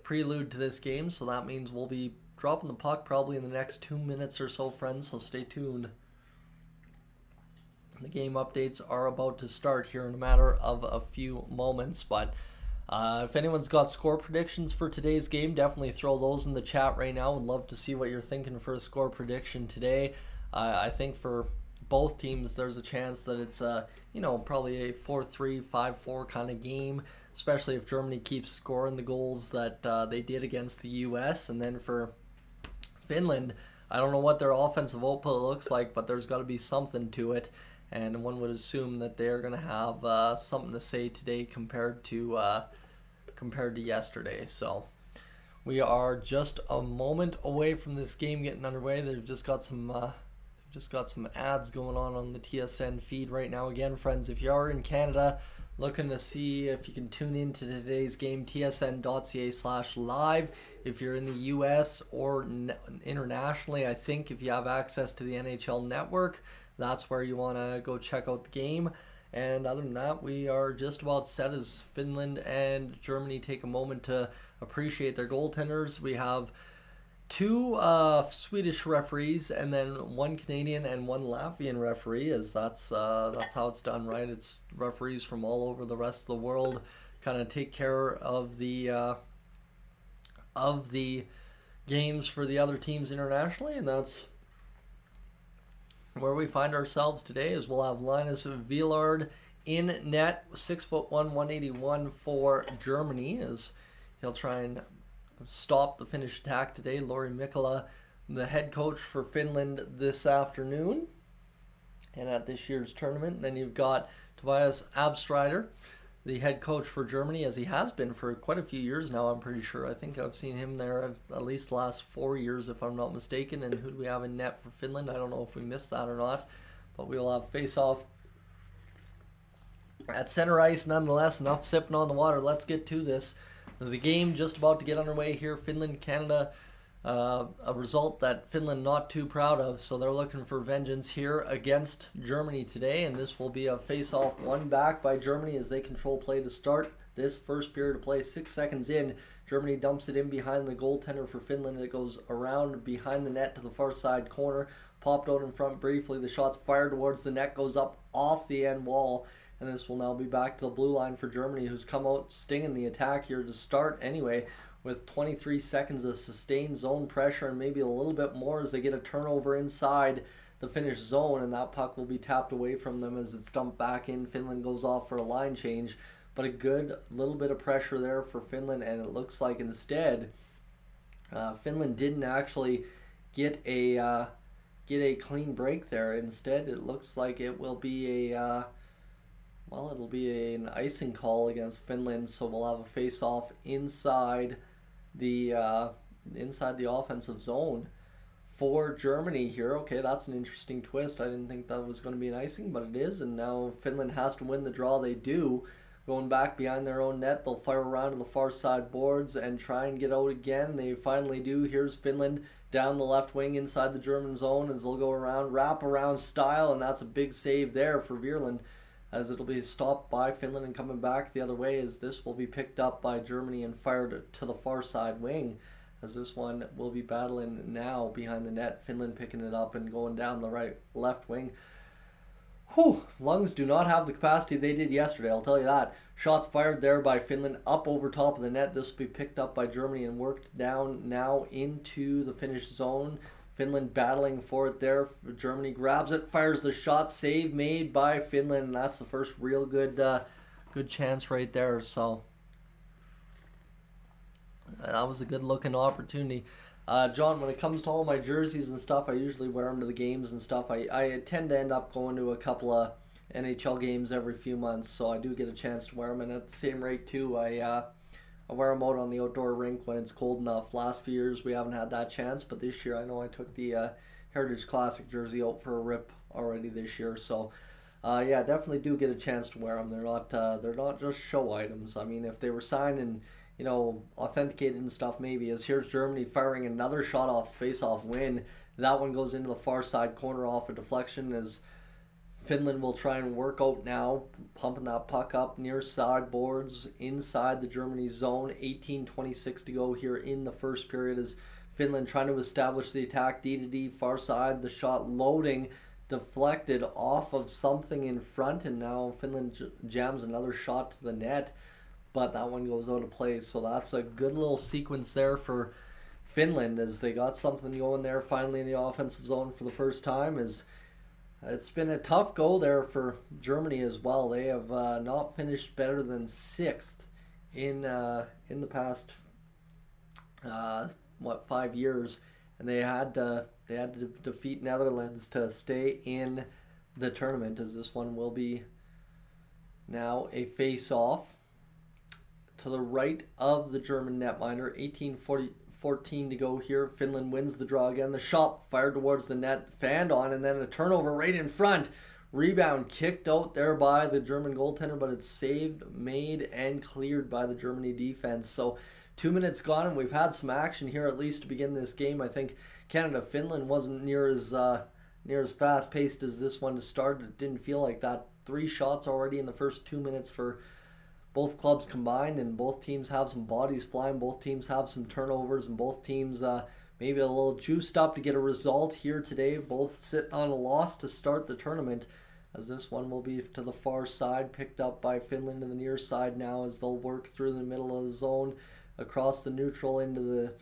prelude to this game, so that means we'll be dropping the puck probably in the next 2 minutes or so, friends, so stay tuned. The game updates are about to start here in a matter of a few moments, but if anyone's got score predictions for today's game, definitely throw those in the chat right now. Would love to see what you're thinking for a score prediction today. I think for both teams there's a chance that it's probably a 4-3, 5-4 kind of game, especially if Germany keeps scoring the goals that they did against the US. And then for Finland, I don't know what their offensive output looks like, but there's got to be something to it. And one would assume that they're going to have something to say today compared to yesterday. So we are just a moment away from this game getting underway. They've just got some ads going on the TSN feed right now. Again, friends, if you are in Canada looking to see if you can tune into today's game, tsn.ca/live. If you're in the US or internationally, I think if you have access to the NHL network, that's where you want to go check out the game. And other than that, we are just about set as Finland and Germany take a moment to appreciate their goaltenders. We have two Swedish referees and then one Canadian and one Latvian referee, as that's how it's done, right? It's referees from all over the rest of the world kind of take care of the games for the other teams internationally, and that's where we find ourselves today. Is we'll have Linus Villard in net, 6'1", 181 for Germany, as he'll try and stop the Finnish attack today. Lauri Mikkola, the head coach for Finland this afternoon and at this year's tournament. And then you've got Tobias Abstrider, the head coach for Germany, as he has been for quite a few years now, I'm pretty sure. I think I've seen him there at least the last 4 years, if I'm not mistaken. And who do we have in net for Finland? I don't know if we missed that or not, but we'll have face-off at center ice nonetheless. Enough sipping on the water. Let's get to this. The game just about to get underway here. Finland, Canada, a result that Finland not too proud of, so they're looking for vengeance here against Germany today, and this will be a face-off one back by Germany as they control play to start this first period of play. 6 seconds in, Germany dumps it in behind the goaltender for Finland. It goes around behind the net to the far side corner, popped out in front briefly. The shot's fired towards the net, goes up off the end wall, and this will now be back to the blue line for Germany, who's come out stinging the attack here to start anyway, with 23 seconds of sustained zone pressure and maybe a little bit more as they get a turnover inside the Finnish zone, and that puck will be tapped away from them as it's dumped back in. Finland goes off for a line change, but a good little bit of pressure there for Finland, and it looks like instead Finland didn't actually get a clean break there. Instead, it looks like it will be it'll be an icing call against Finland, so we'll have a face-off inside the offensive zone for Germany here. Okay, that's an interesting twist. I didn't think that was going to be an icing, but it is, and now Finland has to win the draw. They do. Going back behind their own net, they'll fire around to the far side boards and try and get out again. They finally do. Here's Finland down the left wing inside the German zone as they'll go around, wrap around style, and that's a big save there for Vierland. as it'll be stopped by Finland and coming back the other way, as this will be picked up by Germany and fired to the far side wing, as this one will be battling now behind the net. Finland picking it up and going down the left wing. Whew, lungs do not have the capacity they did yesterday, I'll tell you that. Shots fired there by Finland up over top of the net. This will be picked up by Germany and worked down now into the Finnish zone. Finland battling for it there. Germany grabs it, fires the shot, save made by Finland, and that's the first real good chance right there. So that was a good looking opportunity. John, when it comes to all my jerseys and stuff, I usually wear them to the games and stuff. I tend to end up going to a couple of NHL games every few months, so I do get a chance to wear them. And at the same rate too, I wear them out on the outdoor rink when it's cold enough. Last few years we haven't had that chance, but this year I know I took the Heritage Classic jersey out for a rip already this year. So yeah, definitely do get a chance to wear them. They're not just show items. I mean, if they were signed and authenticated and stuff, maybe. As here's Germany firing another shot off face-off win. That one goes into the far side corner off a deflection, as Finland will try and work out now, pumping that puck up near sideboards inside the Germany zone. 18:26 to go here in the first period, as Finland trying to establish the attack. D to D, far side, the shot loading, deflected off of something in front, and now Finland jams another shot to the net, but that one goes out of play. So that's a good little sequence there for Finland, as they got something going there finally in the offensive zone for the first time. As it's been a tough go there for Germany as well. They have not finished better than 6th in the past 5 years, and they had to defeat Netherlands to stay in the tournament, as this one will be now a face-off to the right of the German netminder. 18:14 to go here. Finland wins the draw again. The shot fired towards the net, fanned on, and then a turnover right in front. Rebound kicked out there by the German goaltender, but it's saved, made, and cleared by the Germany defense. So 2 minutes gone, and we've had some action here at least to begin this game. I think Canada-Finland wasn't near as fast-paced as this one to start. It didn't feel like that. 3 shots already in the first 2 minutes for both clubs combined, and both teams have some bodies flying. Both teams have some turnovers, and both teams maybe a little juiced up to get a result here today. Both sitting on a loss to start the tournament, as this one will be to the far side, picked up by Finland to the near side now, as they'll work through the middle of the zone across the neutral into the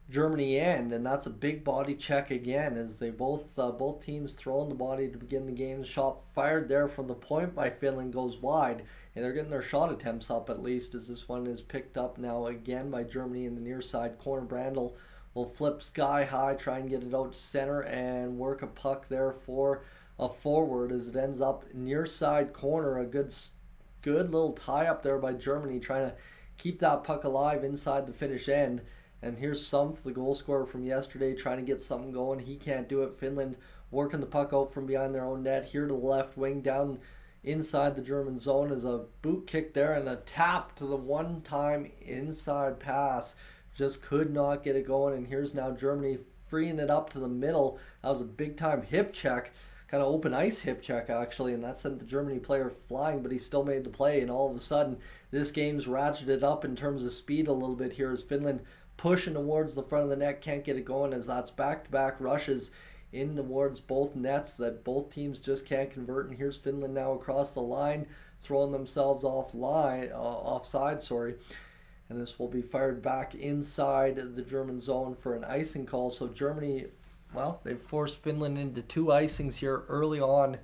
Germany end, and that's a big body check again, as they both teams throwing the body to begin the game. The shot fired there from the point by Finland goes wide, and they're getting their shot attempts up at least, as this one is picked up now again by Germany in the near side corner. Brandl will flip sky high, try and get it out to center, and work a puck there for a forward, as it ends up near side corner. A good little tie up there by Germany, trying to keep that puck alive inside the Finnish end. And here's Sumpf, the goal scorer from yesterday, trying to get something going. He can't do it. Finland working the puck out from behind their own net. Here to the left wing, down inside the German zone, is a boot kick there and a tap to the one-time inside pass. Just could not get it going. And here's now Germany freeing it up to the middle. That was a big-time hip check. Kind of open ice hip check, actually, and that sent the Germany player flying, but he still made the play. And all of a sudden, this game's ratcheted up in terms of speed a little bit here, as Finland pushing towards the front of the net, can't get it going, as that's back-to-back rushes in towards both nets that both teams just can't convert. And here's Finland now across the line, throwing themselves offside, and this will be fired back inside the German zone for an icing call. So Germany, well, they've forced Finland into 2 icings here early on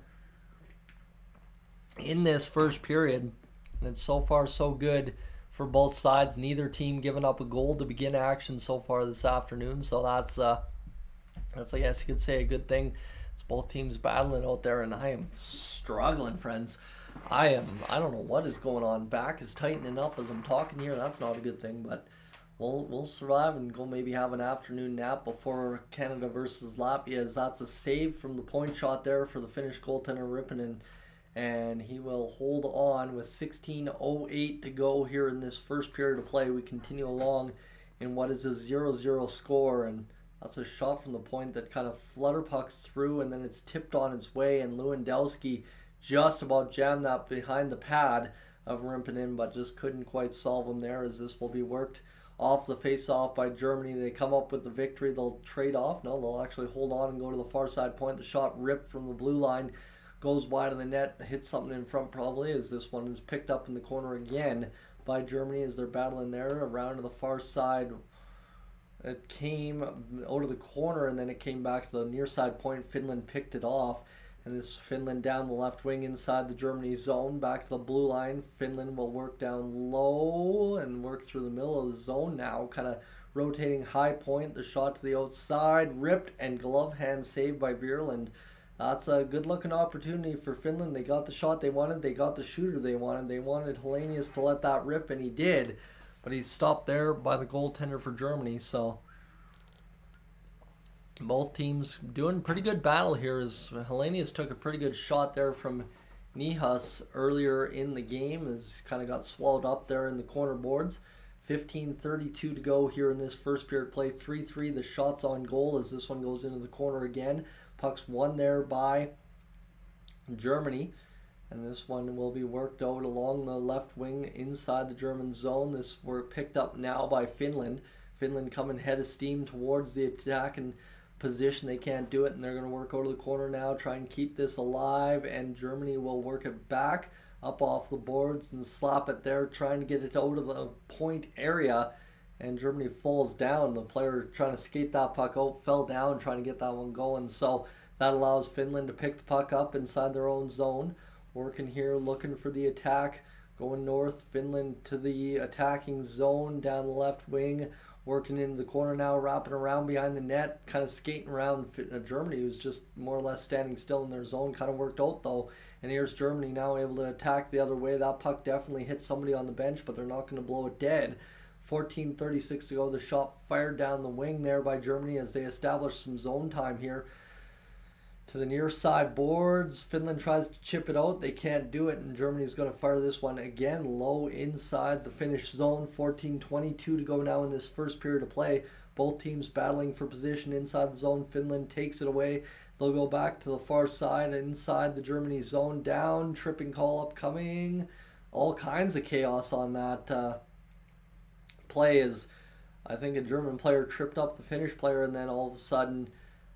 in this first period, and it's so far so good for both sides. Neither team giving up a goal to begin action so far this afternoon, so that's I guess you could say a good thing. It's both teams battling out there, and I am struggling, friends. I don't know what is going on. Back is tightening up as I'm talking here. That's not a good thing, but we'll survive and go maybe have an afternoon nap before Canada versus Latvia, as that's a save from the point shot there for the Finnish goaltender Rippinen, and he will hold on with 16:08 to go here in this first period of play. We continue along in what is a 0-0 score, and that's a shot from the point that kind of flutter pucks through, and then it's tipped on its way, and Lewandowski just about jammed that behind the pad of Rimpinen, but just couldn't quite solve them there, as this will be worked off the face-off by Germany. They come up with the victory. They'll trade off. No, they'll actually hold on and go to the far side point. The shot ripped from the blue line, goes wide of the net, hits something in front probably, as this one is picked up in the corner again by Germany as they're battling there around to the far side. It came out of the corner and then it came back to the near side point. Finland picked it off. And this Finland down the left wing inside the Germany zone. Back to the blue line. Finland will work down low and work through the middle of the zone now. Kind of rotating high point. The shot to the outside. Ripped and glove hand saved by Virland. That's a good looking opportunity for Finland. They got the shot they wanted. They got the shooter they wanted. They wanted Hellenius to let that rip, and he did. But he's stopped there by the goaltender for Germany. So both teams doing pretty good battle here, as Hellenius took a pretty good shot there from Nihas earlier in the game, as kind of got swallowed up there in the corner boards. 15:32 to go here in this first period play. 3-3 the shots on goal as this one goes into the corner again. Puck's won there by Germany. And this one will be worked out along the left wing inside the German zone. This work picked up now by Finland. Finland coming head of steam towards the attack and position. They can't do it, and they're going to work over the corner now, try and keep this alive, and Germany will work it back up off the boards and slap it there, trying to get it out of the point area, and Germany falls down. The player trying to skate that puck out fell down trying to get that one going, so that allows Finland to pick the puck up inside their own zone. Working here, looking for the attack, going north. Finland to the attacking zone down the left wing, working into the corner now, wrapping around behind the net, kind of skating around Germany, who's just more or less standing still in their zone. Kind of worked out though, and here's Germany now able to attack the other way. That puck definitely hit somebody on the bench, but they're not going to blow it dead. 14:36 to go. The shot fired down the wing there by Germany as they establish some zone time here. To the near side boards, Finland tries to chip it out. They can't do it, and Germany's going to fire this one again low inside the Finnish zone. 14:22 to go now in this first period of play. Both teams battling for position inside the zone. Finland takes it away. They'll go back to the far side inside the Germany zone. Down, tripping call upcoming. All kinds of chaos on that play, as I think a German player tripped up the Finnish player, and then all of a sudden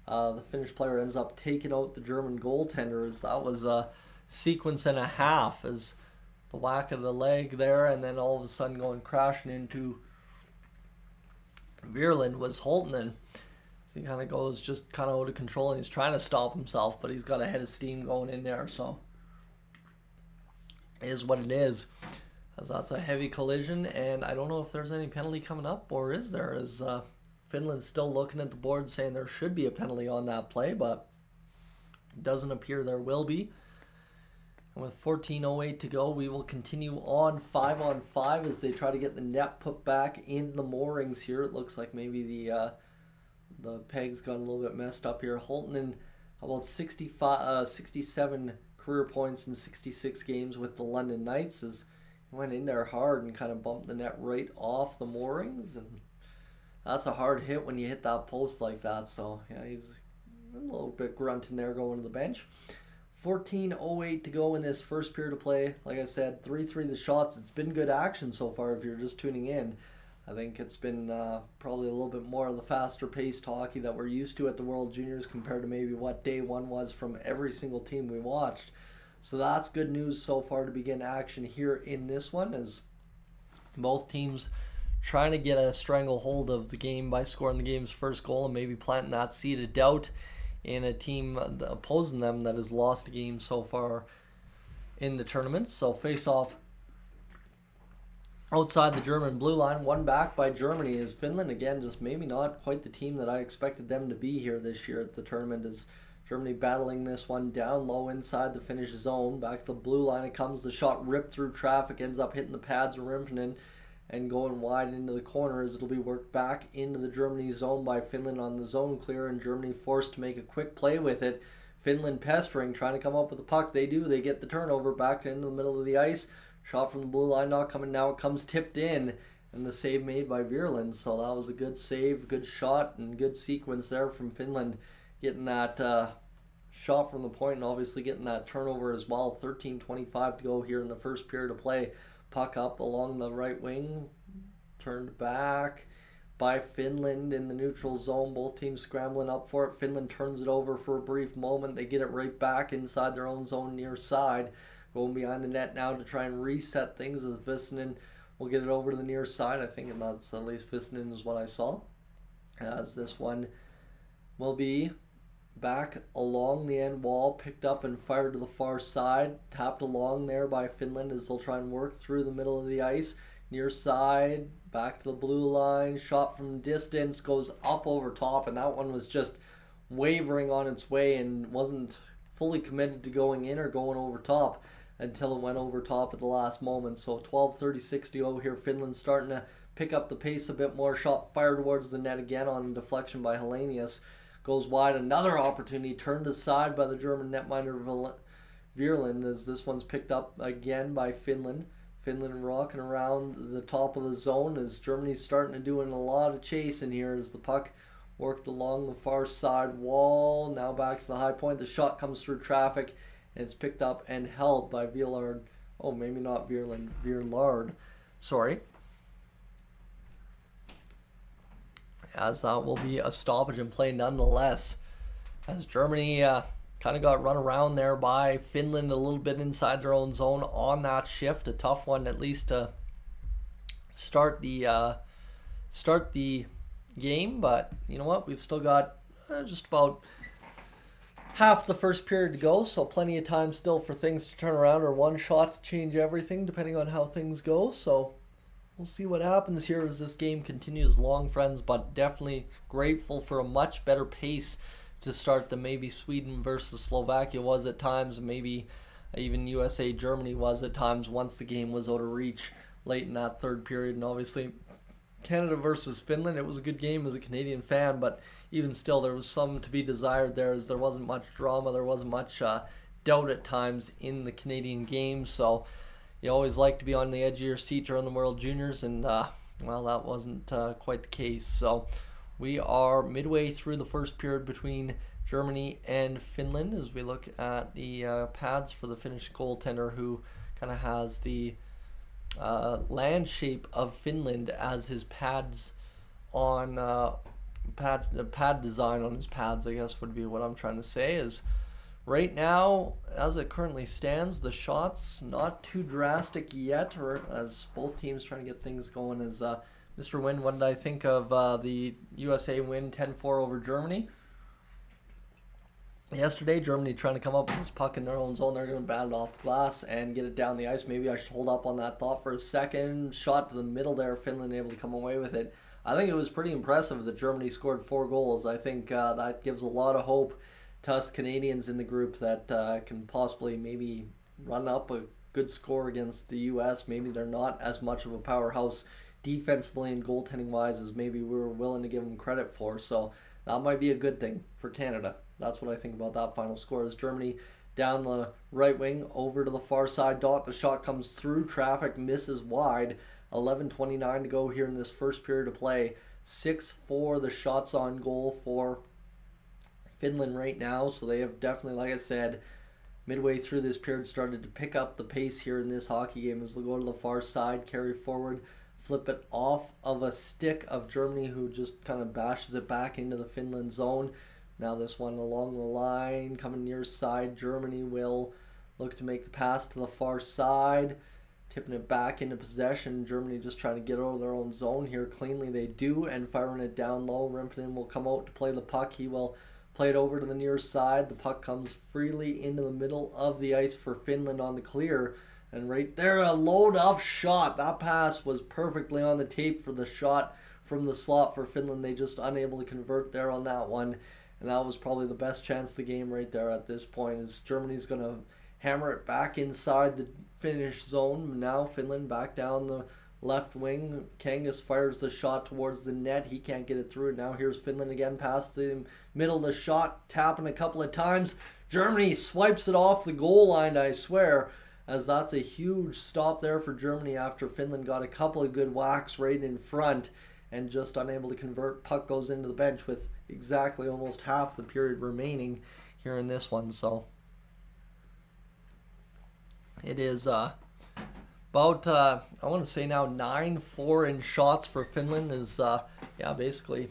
the Finnish player ends up taking out the German goaltender. As that was a sequence and a half, as the whack of the leg there, and then all of a sudden going crashing into Virland was Holtnen. So he kind of goes just kind of out of control, and he's trying to stop himself, but he's got a head of steam going in there, so it is what it is. As that's a heavy collision, and I don't know if there's any penalty coming up, or is there, as Finland's still looking at the board saying there should be a penalty on that play, but it doesn't appear there will be. And with 14:08 to go, we will continue on 5-on-5 as they try to get the net put back in the moorings here. It looks like maybe the pegs got a little bit messed up here. Holtnen, about 67 career points in 66 games with the London Knights, as he went in there hard and kind of bumped the net right off the moorings, and that's a hard hit when you hit that post like that. So yeah, he's a little bit grunting there going to the bench. 14:08 to go in this first period of play. Like I said, 3-3 the shots. It's been good action so far if you're just tuning in. I think it's been probably a little bit more of the faster paced hockey that we're used to at the World Juniors compared to maybe what day one was from every single team we watched. So that's good news so far to begin action here in this one, as both teams trying to get a stranglehold of the game by scoring the game's first goal and maybe planting that seed of doubt in a team opposing them that has lost a game so far in the tournament. So face off outside the German blue line, one back by Germany, is Finland again just maybe not quite the team that I expected them to be here this year at the tournament, as Germany battling this one down low inside the Finnish zone. Back to the blue line it comes. The shot ripped through traffic, ends up hitting the pads of Rimpinen and going wide into the corner, as it'll be worked back into the Germany zone by Finland on the zone clear, and Germany forced to make a quick play with it. Finland pestering, trying to come up with the puck. They do. They get the turnover back into the middle of the ice. Shot from the blue line not coming now. It comes tipped in, and the save made by Virland. So that was a good save, good shot, and good sequence there from Finland, getting that shot from the point and obviously getting that turnover as well. 13:25 to go here in the first period of play. Puck up along the right wing, turned back by Finland in the neutral zone. Both teams scrambling up for it. Finland turns it over for a brief moment. They get it right back inside their own zone near side. Going behind the net now to try and reset things as Vistinen will get it over to the near side. I think that's at least Vistinen is what I saw. As this one will be back along the end wall, picked up and fired to the far side, tapped along there by Finland as they'll try and work through the middle of the ice, near side, back to the blue line, shot from distance, goes up over top, and that one was just wavering on its way and wasn't fully committed to going in or going over top until it went over top at the last moment. So 12:36 to go here. Finland starting to pick up the pace a bit more. Shot fired towards the net again on a deflection by Hellenius. Goes wide. Another opportunity turned aside by the German netminder Vierland as this one's picked up again by Finland. Finland rocking around the top of the zone as Germany's starting to do a lot of chasing here as the puck worked along the far side wall. Now back to the high point. The shot comes through traffic and it's picked up and held by Vierlard. Oh, maybe not Vierland. Vierlard. Sorry. As that will be a stoppage in play nonetheless. As Germany kind of got run around there by Finland a little bit inside their own zone on that shift. A tough one at least to start the game, but you know what? We've still got just about half the first period to go, so plenty of time still for things to turn around or one shot to change everything depending on how things go. So we'll see what happens here as this game continues along, friends, but definitely grateful for a much better pace to start than maybe Sweden versus Slovakia was at times, and maybe even USA Germany was at times once the game was out of reach late in that third period. And obviously Canada versus Finland, it was a good game as a Canadian fan, but even still there was some to be desired there as there wasn't much drama, there wasn't much doubt at times in the Canadian game. So you always like to be on the edge of your seat during the World Juniors, and well, that wasn't quite the case. So we are midway through the first period between Germany and Finland as we look at the pads for the Finnish goaltender, who kind of has the land shape of Finland as his pads on pad design on his pads, I guess would be what I'm trying to say. Is right now, as it currently stands, the shots not too drastic yet, or as both teams trying to get things going. As Mr. Wynn, what did I think of the USA win 10-4 over Germany? Yesterday, Germany trying to come up with this puck in their own zone. They're going to bat it off the glass and get it down the ice. Maybe I should hold up on that thought for a second. Shot to the middle there. Finland able to come away with it. I think it was pretty impressive that Germany scored 4 goals. I think that gives a lot of hope to us Canadians in the group that can possibly maybe run up a good score against the U.S. Maybe they're not as much of a powerhouse defensively and goaltending wise as maybe we were willing to give them credit for. So that might be a good thing for Canada. That's what I think about that final score. As Germany down the right wing over to the far side dot, the shot comes through traffic, misses wide. 11:29 to go here in this first period of play. 6-4 the shots on goal for Finland right now. So they have definitely, like I said, midway through this period started to pick up the pace here in this hockey game as they'll go to the far side, carry forward, flip it off of a stick of Germany, who just kind of bashes it back into the Finland zone. Now this one along the line, coming near side. Germany will look to make the pass to the far side, tipping it back into possession. Germany just trying to get out of their own zone here cleanly. They do, and firing it down low. Rimpinen will come out to play the puck. He will play it over to the near side. The puck comes freely into the middle of the ice for Finland on the clear. And right there, a load up shot. That pass was perfectly on the tape for the shot from the slot for Finland. They just unable to convert there on that one. And that was probably the best chance of the game right there at this point, as Germany's going to hammer it back inside the Finnish zone. Now Finland back down the left wing. Kangas fires the shot towards the net. He can't get it through. Now here's Finland again past the middle of the shot, tapping a couple of times. Germany swipes it off the goal line, I swear, as that's a huge stop there for Germany after Finland got a couple of good whacks right in front and just unable to convert. Puck goes into the bench with exactly almost half the period remaining here in this one. So it is about, I want to say now 9-4 in shots for Finland is, basically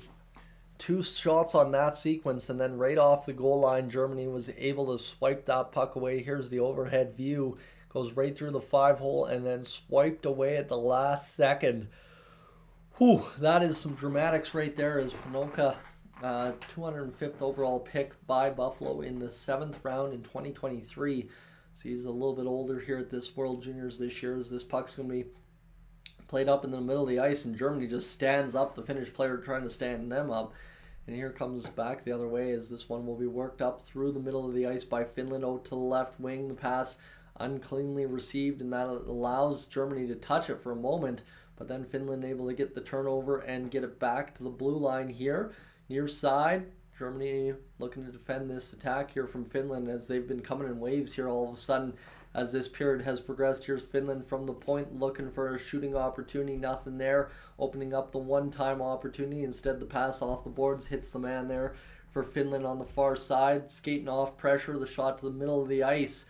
2 shots on that sequence, and then right off the goal line, Germany was able to swipe that puck away. Here's the overhead view. Goes right through the 5-hole and then swiped away at the last second. Whew, that is some dramatics right there as Panoka, 205th overall pick by Buffalo in the 7th round in 2023. So he's a little bit older here at this World Juniors this year, as this puck's going to be played up in the middle of the ice, and Germany just stands up the Finnish player trying to stand them up. And here comes back the other way as this one will be worked up through the middle of the ice by Finland out to the left wing. The pass uncleanly received, and that allows Germany to touch it for a moment, but then Finland able to get the turnover and get it back to the blue line here. Near side, Germany looking to defend this attack here from Finland as they've been coming in waves here all of a sudden as this period has progressed. Here's Finland from the point looking for a shooting opportunity. Nothing there. Opening up the one-time opportunity. Instead, the pass off the boards hits the man there for Finland on the far side. Skating off pressure. The shot to the middle of the ice.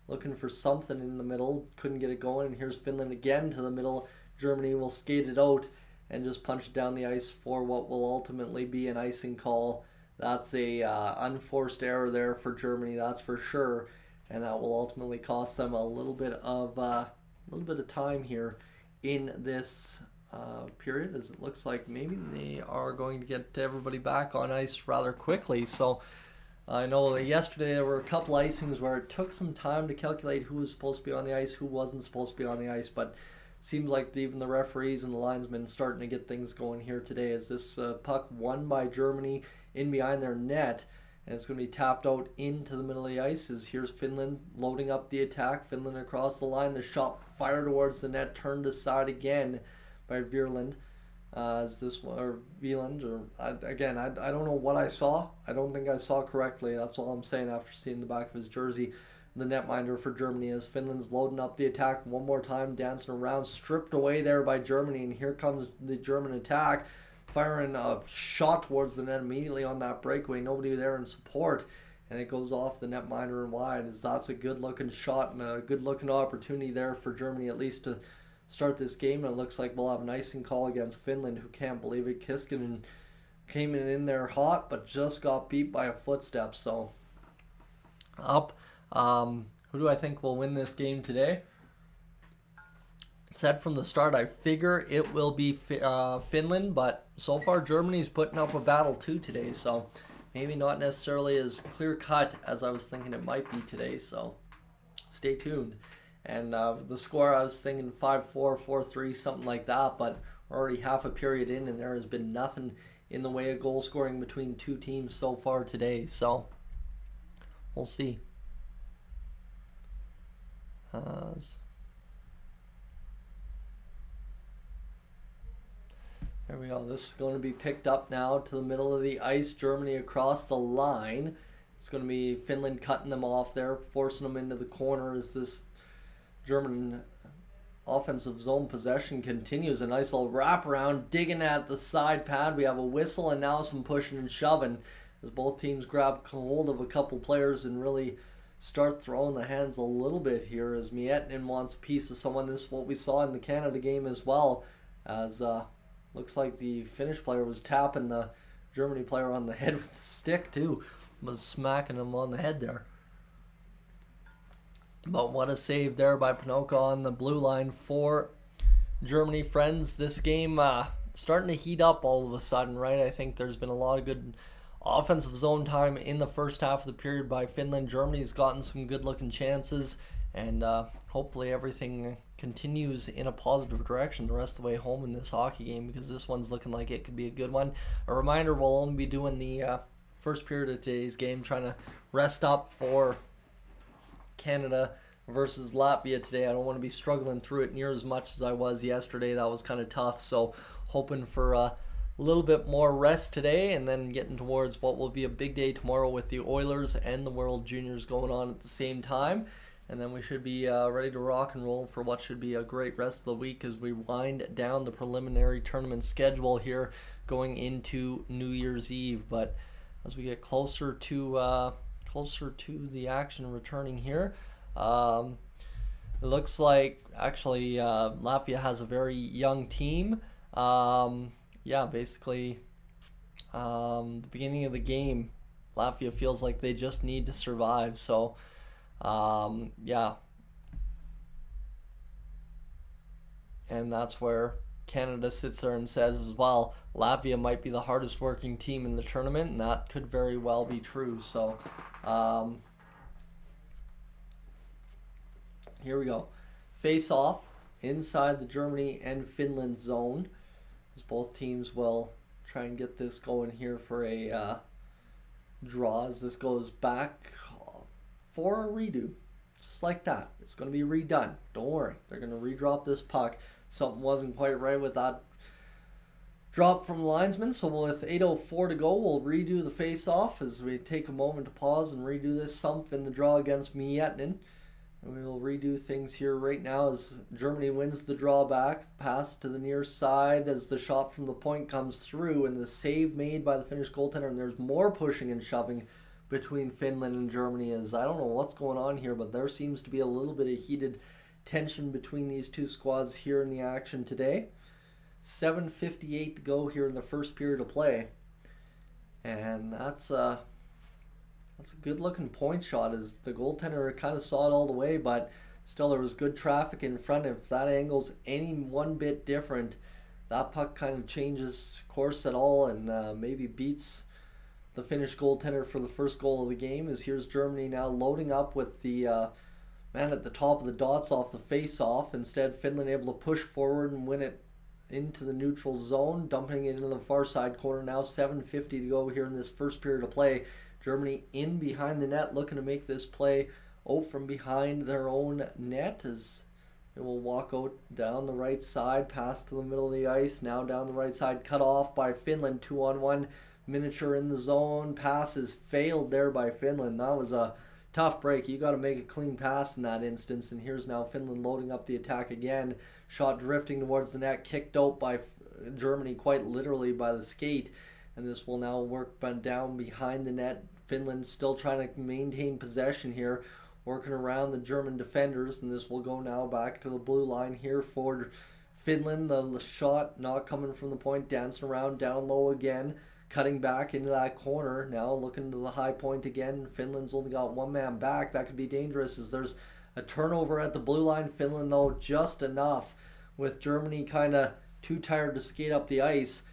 Looking for something in the middle. Couldn't get it going. And here's Finland again to the middle. Germany will skate it out and just punch it down the ice for what will ultimately be an icing call. That's a unforced error there for Germany, that's for sure, and that will ultimately cost them a little bit of time here in this period, as it looks like maybe they are going to get everybody back on ice rather quickly. So I know that yesterday there were a couple icings where it took some time to calculate who was supposed to be on the ice, who wasn't supposed to be on the ice, but seems like even the referees and the linesmen starting to get things going here today as this puck won by Germany in behind their net, and it's going to be tapped out into the middle of the ice. As here's Finland loading up the attack. Finland across the line. The shot fired towards the net, turned aside again by Vierland. As this one, or Wieland, or again, I don't know what I saw. I don't think I saw correctly. That's all I'm saying after seeing the back of his jersey. The netminder for Germany as Finland's loading up the attack one more time, dancing around, stripped away there by Germany, and here comes the German attack, firing a shot towards the net immediately on that breakaway. Nobody there in support, and it goes off the netminder and wide. As that's a good-looking shot and a good-looking opportunity there for Germany at least to start this game. And it looks like we'll have an icing call against Finland, who can't believe it. Kiskinen came in there hot, but just got beat by a footstep. So up. Who do I think will win this game today? Said from the start, I figure it will be Finland, but so far Germany's putting up a battle too today, so maybe not necessarily as clear-cut as I was thinking it might be today, so stay tuned. And the score, I was thinking 5-4, 4-3, something like that, but we're already half a period in, and there has been nothing in the way of goal scoring between two teams so far today, so we'll see. There we go. This is going to be picked up now to the middle of the ice. Germany across the line. It's going to be Finland cutting them off there, forcing them into the corner as this German offensive zone possession continues. A nice little wraparound, digging at the side pad. We have a whistle and now some pushing and shoving as both teams grab hold of a couple players and really start throwing the hands a little bit here as Miettinen wants a piece of someone. This is what we saw in the Canada game as well, as looks like the Finnish player was tapping the Germany player on the head with the stick too, was smacking him on the head there. But what a save there by Panoka on the blue line for Germany. Friends, this game starting to heat up all of a sudden, right? I think there's been a lot of good offensive zone time in the first half of the period by Finland. Germany's gotten some good looking chances, and hopefully everything continues in a positive direction the rest of the way home in this hockey game, because this one's looking like it could be a good one. A reminder, we'll only be doing the first period of today's game, trying to rest up for Canada versus Latvia today. I don't want to be struggling through it near as much as I was yesterday. That was kind of tough, so hoping for a little bit more rest today, and then getting towards what will be a big day tomorrow with the Oilers and the World Juniors going on at the same time. And then we should be ready to rock and roll for what should be a great rest of the week as we wind down the preliminary tournament schedule here going into New Year's Eve. But as we get closer to closer to the action returning here. It looks like actually Latvia has a very young team. Yeah, basically the beginning of the game, Latvia feels like they just need to survive. So yeah, and that's where Canada sits there and says as well, Latvia might be the hardest working team in the tournament, and that could very well be true. So here we go. Face off inside the Germany and Finland zone, as both teams will try and get this going here for a draw as this goes back for a redo. Just like that. It's going to be redone. Don't worry. They're going to redrop this puck. Something wasn't quite right with that drop from the linesman. So with 8:04 to go, we'll redo the face-off as we take a moment to pause and redo this sump in the draw against Miettinen. And we will redo things here right now as Germany wins the draw back. Pass to the near side as the shot from the point comes through and the save made by the Finnish goaltender. And there's more pushing and shoving between Finland and Germany as I don't know what's going on here, but there seems to be a little bit of heated tension between these two squads here in the action today. 7:58 to go here in the first period of play. And that's a good looking point shot as the goaltender kind of saw it all the way, but still there was good traffic in front. If that angle's any one bit different, that puck kind of changes course at all and maybe beats the Finnish goaltender for the first goal of the game. As here's Germany now loading up with the man at the top of the dots off the face-off. Instead, Finland able to push forward and win it into the neutral zone, dumping it into the far side corner. Now 7:50 to go here in this first period of play. Germany in behind the net looking to make this play from behind their own net as they will walk out down the right side, pass to the middle of the ice. Now down the right side, cut off by Finland. 2-on-1 miniature in the zone. Pass is failed there by Finland. That was a tough break. You got to make a clean pass in that instance. And here's now Finland loading up the attack again. Shot drifting towards the net, kicked out by Germany quite literally by the skate. And this will now work down behind the net. Finland still trying to maintain possession here, working around the German defenders. And this will go now back to the blue line here for Finland. The shot not coming from the point, dancing around down low again. Cutting back into that corner, now looking to the high point again. Finland's only got one man back. That could be dangerous as there's a turnover at the blue line. Finland, though, just enough with Germany kind of too tired to skate up the ice.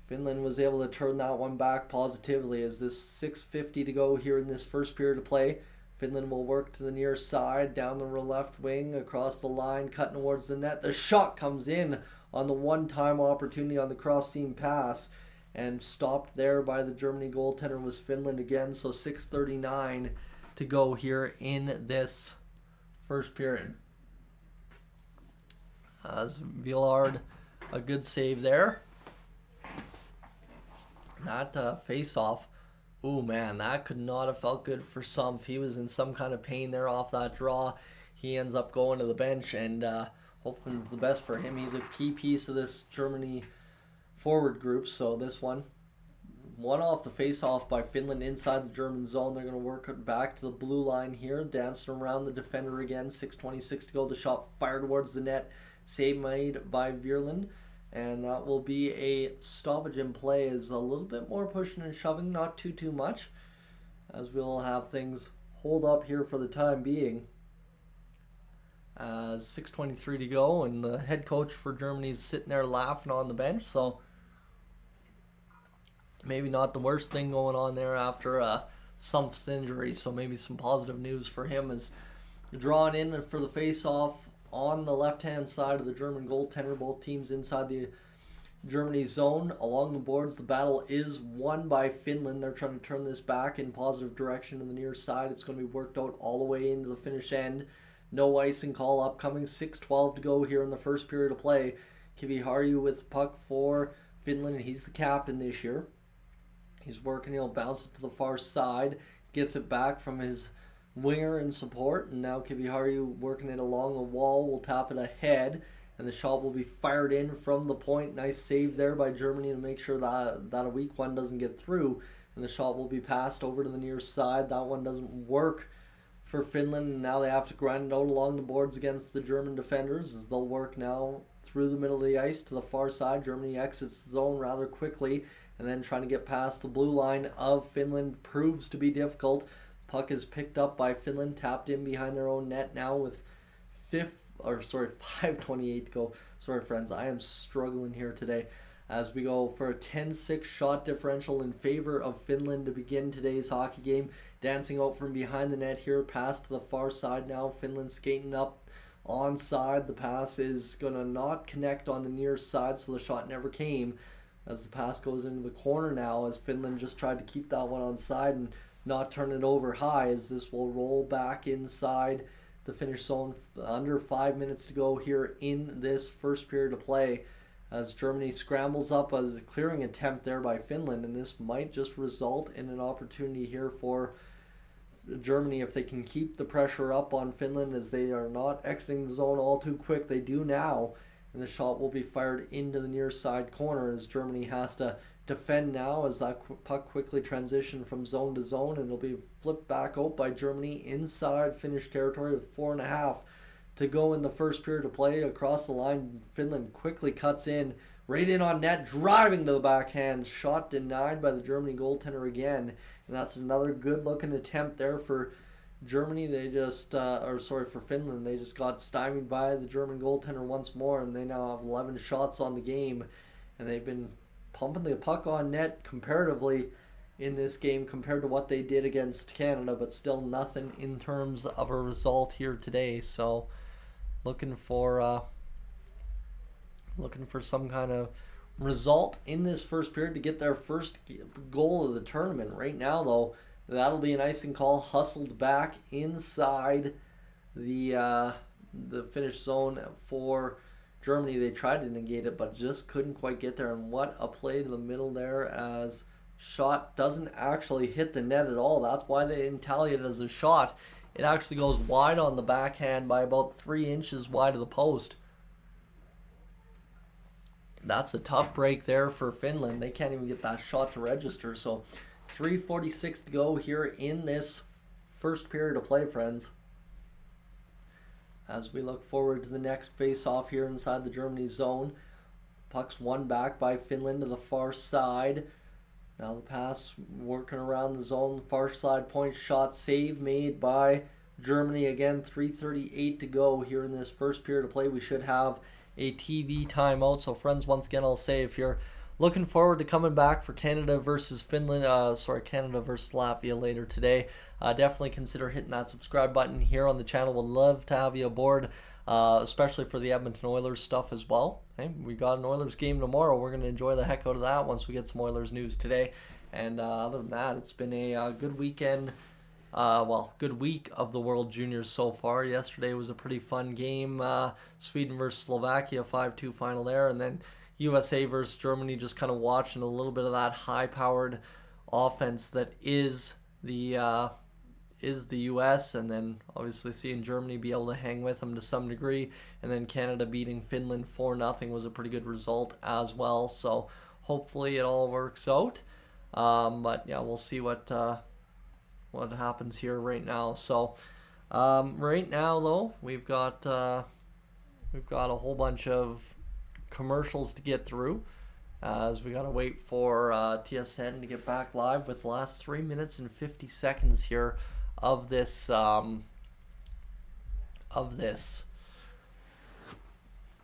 Finland was able to turn that one back positively as this 6:50 to go here in this first period of play. Finland will work to the near side, down the left wing, across the line, cutting towards the net. The shot comes in on the one-time opportunity on the cross-seam pass. And stopped there by the Germany goaltender was Finland again. So 6:39 to go here in this first period. As Villard, a good save there. That face-off. Ooh, man, that could not have felt good for Sumpf. He was in some kind of pain there off that draw. He ends up going to the bench and hoping the best for him. He's a key piece of this Germany forward group. So this one off the face-off by Finland inside the German zone. They're going to work it back to the blue line here, dancing around the defender again. 6:26 to go. The shot fired towards the net. Save made by Vierland. And that will be a stoppage in play. Is a little bit more pushing and shoving, not too much, as we'll have things hold up here for the time being. 6:23 to go, and the head coach for Germany is sitting there laughing on the bench. So maybe not the worst thing going on there after Sumpf's injury. So maybe some positive news for him as drawn in for the face-off on the left-hand side of the German goaltender. Both teams inside the Germany zone. Along the boards, the battle is won by Finland. They're trying to turn this back in positive direction in the near side. It's going to be worked out all the way into the Finnish end. No icing call upcoming. 6:12 to go here in the first period of play. Kiviharju with puck for Finland. He's the captain this year. He's working. He'll bounce it to the far side. Gets it back from his winger in support. And now Kiviharju working it along the wall. Will tap it ahead. And the shot will be fired in from the point. Nice save there by Germany to make sure that a weak one doesn't get through. and the shot will be passed over to the near side. That one doesn't work for Finland, and now they have to grind it out along the boards against the German defenders as they'll work now through the middle of the ice to the far side. Germany exits the zone rather quickly, and then trying to get past the blue line of Finland proves to be difficult. Puck is picked up by Finland, tapped in behind their own net now with 5:28 to go. Sorry, friends, I am struggling here today as we go for a 10-6 shot differential in favor of Finland to begin today's hockey game. Dancing out from behind the net here, pass to the far side now. Finland skating up onside. The pass is going to not connect on the near side, so the shot never came as the pass goes into the corner now, as Finland just tried to keep that one onside and not turn it over high, as this will roll back inside the Finnish zone. Under 5 minutes to go here in this first period of play, as Germany scrambles up as a clearing attempt there by Finland, and this might just result in an opportunity here for Germany if they can keep the pressure up on Finland, as they are not exiting the zone all too quick. They do now, and the shot will be fired into the near side corner as Germany has to defend now as that puck quickly transition from zone to zone, and it'll be flipped back out by Germany inside Finnish territory with 4.5 to go in the first period of play. Across the line, Finland quickly cuts in, right in on net, driving to the backhand. Shot denied by the Germany goaltender again, and that's another good looking attempt there for Germany. They just, for Finland, they just got stymied by the German goaltender once more, and they now have 11 shots on the game, and they've been pumping the puck on net comparatively in this game compared to what they did against Canada, but still nothing in terms of a result here today. So looking for some kind of result in this first period to get their first goal of the tournament. Right now, though, that'll be an icing call, hustled back inside the Finnish zone for Germany. They tried to negate it, but just couldn't quite get there. And what a play to the middle there, as shot doesn't actually hit the net at all. That's why they didn't tally it as a shot. It actually goes wide on the backhand by about 3 inches wide of the post. That's a tough break there for Finland. They can't even get that shot to register. So 3:46 to go here in this first period of play, friends, as we look forward to the next face-off here inside the Germany zone. Puck's won back by Finland to the far side. Now the pass working around the zone, far side point shot, save made by Germany. Again, 3:38 to go here in this first period of play. We should have a TV timeout. So friends, once again, I'll say if you're looking forward to coming back for Canada versus Canada versus Latvia later today, definitely consider hitting that subscribe button here on the channel. We'd love to have you aboard, especially for the Edmonton Oilers stuff as well. Hey, we got an Oilers game tomorrow. We're going to enjoy the heck out of that once we get some Oilers news today. And other than that, it's been a good weekend. Good week of the World Juniors so far. Yesterday was a pretty fun game. Sweden versus Slovakia, 5-2 final there, and then USA versus Germany, just kind of watching a little bit of that high-powered offense that is the US, and then obviously seeing Germany be able to hang with them to some degree, and then Canada beating Finland 4-0 was a pretty good result as well. So hopefully it all works out. But yeah, we'll see what happens here right now. So right now though, we've got a whole bunch of commercials to get through, as we gotta wait for TSN to get back live with the last 3 minutes and 50 seconds here of this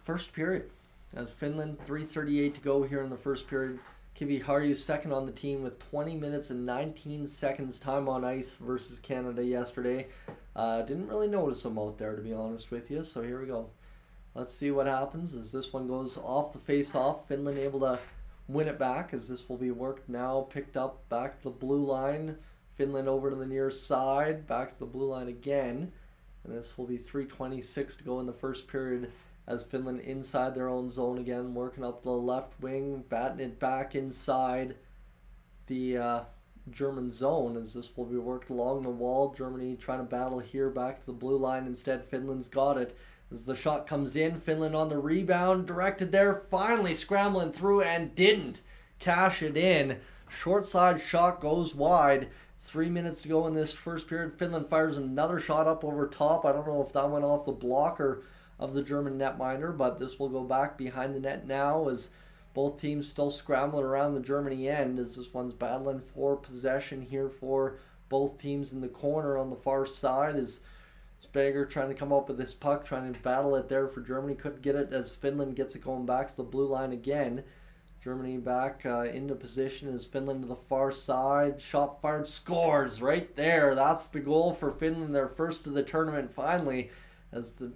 first period, as Finland 3:38 to go here in the first period. Kivi Harju second on the team with 20 minutes and 19 seconds time on ice versus Canada yesterday. Didn't really notice him out there, to be honest with you, so here we go. Let's see what happens as this one goes off the face-off. Finland able to win it back, as this will be worked now, picked up back to the blue line. Finland over to the near side, back to the blue line again. And this will be 3:26 to go in the first period, as Finland inside their own zone again, working up the left wing, batting it back inside the German zone, as this will be worked along the wall. Germany trying to battle here back to the blue line. Instead, Finland's got it. As the shot comes in, Finland on the rebound, directed there, finally scrambling through and didn't cash it in. Short side shot goes wide. 3 minutes to go in this first period. Finland fires another shot up over top. I don't know if that went off the blocker of the German netminder, but this will go back behind the net now as both teams still scrambling around the Germany end as this one's battling for possession here for both teams in the corner on the far side as Spager trying to come up with this puck, trying to battle it there for Germany. Couldn't get it as Finland gets it going back to the blue line again. Germany back into position as Finland to the far side. Shot fired, scores right there. That's the goal for Finland, their first of the tournament finally, as the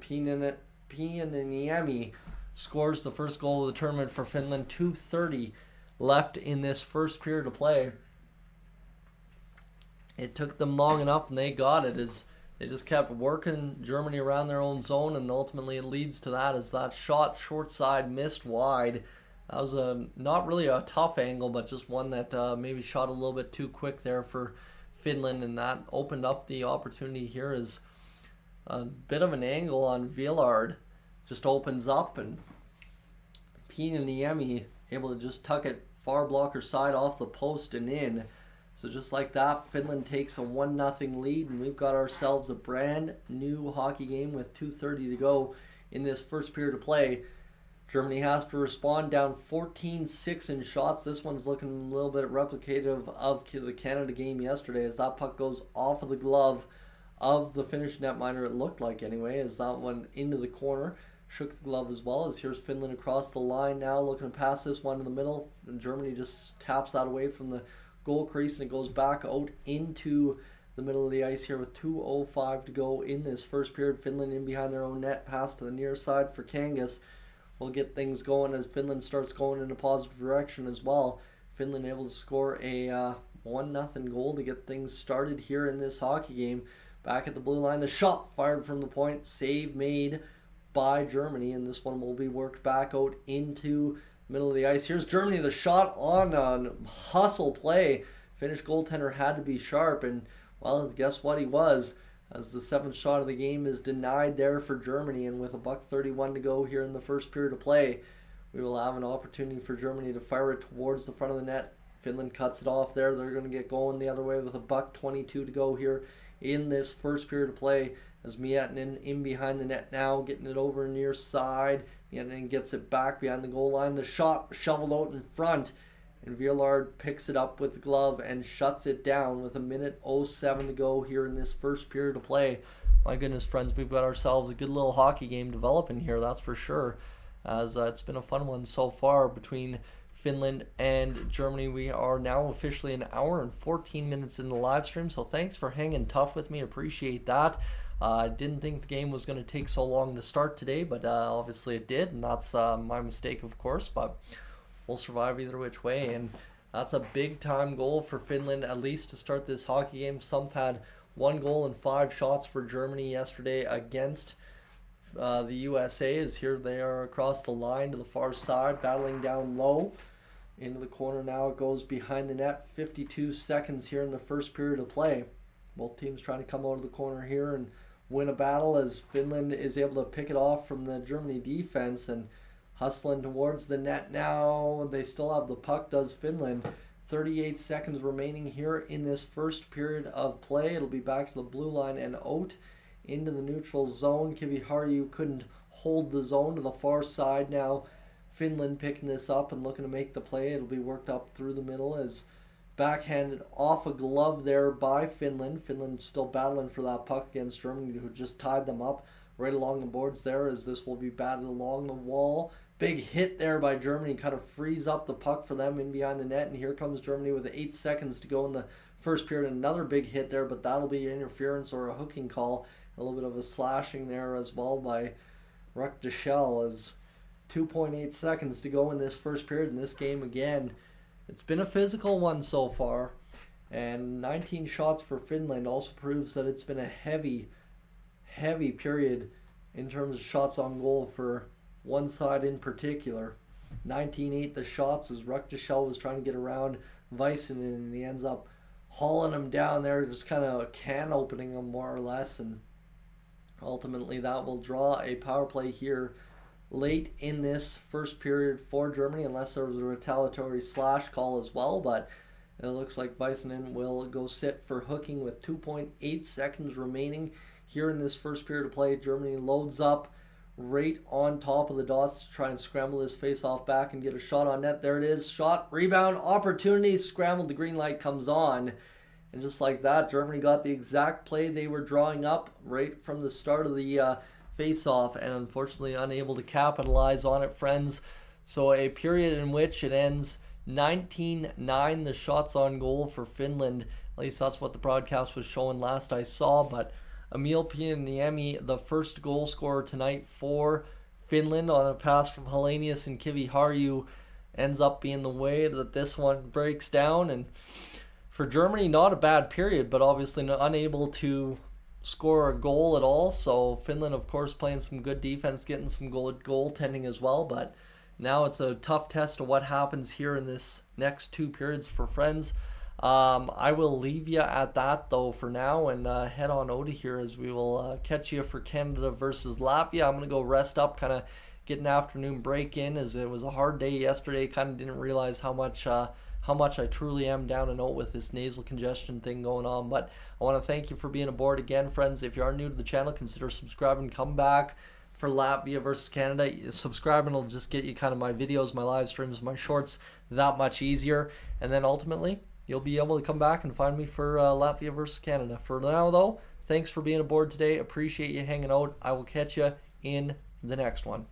Pieniemi scores the first goal of the tournament for Finland. 2:30 left in this first period of play. It took them long enough and they got it as they just kept working Germany around their own zone, and ultimately it leads to that as that shot short side missed wide. That was not really a tough angle, but just one that maybe shot a little bit too quick there for Finland, and that opened up the opportunity here as a bit of an angle on Villard just opens up, and Pieniemi able to just tuck it far blocker side off the post and in. So just like that, Finland takes a 1-0 lead, and we've got ourselves a brand new hockey game with 2:30 to go in this first period of play. Germany has to respond down 14-6 in shots. This one's looking a little bit replicative of the Canada game yesterday as that puck goes off of the glove of the Finnish netminder, it looked like anyway, as that one into the corner. Shook the glove as well as here's Finland across the line now looking to pass this one in the middle, and Germany just taps that away from the goal crease and it goes back out into the middle of the ice here with 2:05 to go in this first period. Finland in behind their own net, pass to the near side for Kangas. Will get things going as Finland starts going in a positive direction as well. Finland able to score a 1-0 goal to get things started here in this hockey game. Back at the blue line, the shot fired from the point, save made by Germany, and this one will be worked back out into the middle of the ice. Here's Germany, the shot on a hustle play. Finnish goaltender had to be sharp, and well, guess what, he was, as the 7th shot of the game is denied there for Germany, and with $1:31 to go here in the first period of play, we will have an opportunity for Germany to fire it towards the front of the net. Finland cuts it off there. They're going to get going the other way with $1:22 to go here in this first period of play as Miettinen in behind the net now, getting it over near side. Miettinen gets it back behind the goal line. The shot shoveled out in front, and Villard picks it up with the glove and shuts it down with 1:07 to go here in this first period of play. My goodness, friends, we've got ourselves a good little hockey game developing here, that's for sure, as it's been a fun one so far between Finland and Germany. We are now officially an hour and 14 minutes in the live stream, so thanks for hanging tough with me. Appreciate that. I didn't think the game was going to take so long to start today, but obviously it did, and that's my mistake, of course, but we'll survive either which way. And that's a big time goal for Finland, at least to start this hockey game. Some had 1 goal and 5 shots for Germany yesterday against the USA, as here they are across the line to the far side, battling down low into the corner. Now it goes behind the net. 52 seconds here in the first period of play. Both teams trying to come out of the corner here and win a battle, as Finland is able to pick it off from the Germany defense and hustling towards the net now. They still have the puck, does Finland. 38 seconds remaining here in this first period of play. It'll be back to the blue line and out into the neutral zone. Kiviharju couldn't hold the zone to the far side now. Finland picking this up and looking to make the play. It'll be worked up through the middle as backhanded off a glove there by Finland. Finland still battling for that puck against Germany, who just tied them up right along the boards there, as this will be batted along the wall. Big hit there by Germany, kind of frees up the puck for them in behind the net, and here comes Germany with 8 seconds to go in the first period. Another big hit there, but that'll be interference or a hooking call. A little bit of a slashing there as well by Ruckdeschel, as 2.8 seconds to go in this first period in this game again. It's been a physical one so far, and 19 shots for Finland also proves that it's been a heavy period in terms of shots on goal for one side in particular. 19-8 the shots as Ruckdeschel was trying to get around Väisänen, and he ends up hauling him down there, just kind of can opening him more or less, and ultimately that will draw a power play here late in this first period for Germany, unless there was a retaliatory slash call as well. But And it looks like Väisänen will go sit for hooking with 2.8 seconds remaining here in this first period of play. Germany loads up right on top of the dots to try and scramble this face-off back and get a shot on net. There it is. Shot, rebound, opportunity, scrambled. The green light comes on. And just like that, Germany got the exact play they were drawing up right from the start of the face-off, and unfortunately unable to capitalize on it, friends. So a period in which it ends 19-9, the shots on goal for Finland. At least that's what the broadcast was showing last I saw. But Emil Pieniemi, the first goal scorer tonight for Finland on a pass from Hellenius and Kiviharju, ends up being the way that this one breaks down. And for Germany, not a bad period, but obviously unable to score a goal at all. So Finland, of course, playing some good defense, getting some goaltending as well. But now it's a tough test of what happens here in this next two periods for friends. I will leave you at that, though, for now, and head on out of here as we will catch you for Canada versus Latvia. I'm going to go rest up, kind of get an afternoon break in, as it was a hard day yesterday. Kind of didn't realize how much I truly am down and out with this nasal congestion thing going on. But I want to thank you for being aboard again, friends. If you are new to the channel, consider subscribing. Come back for Latvia versus Canada. Subscribing will just get you kind of my videos, my live streams, my shorts that much easier. And then ultimately, you'll be able to come back and find me for Latvia versus Canada. For now, though, thanks for being aboard today. Appreciate you hanging out. I will catch you in the next one.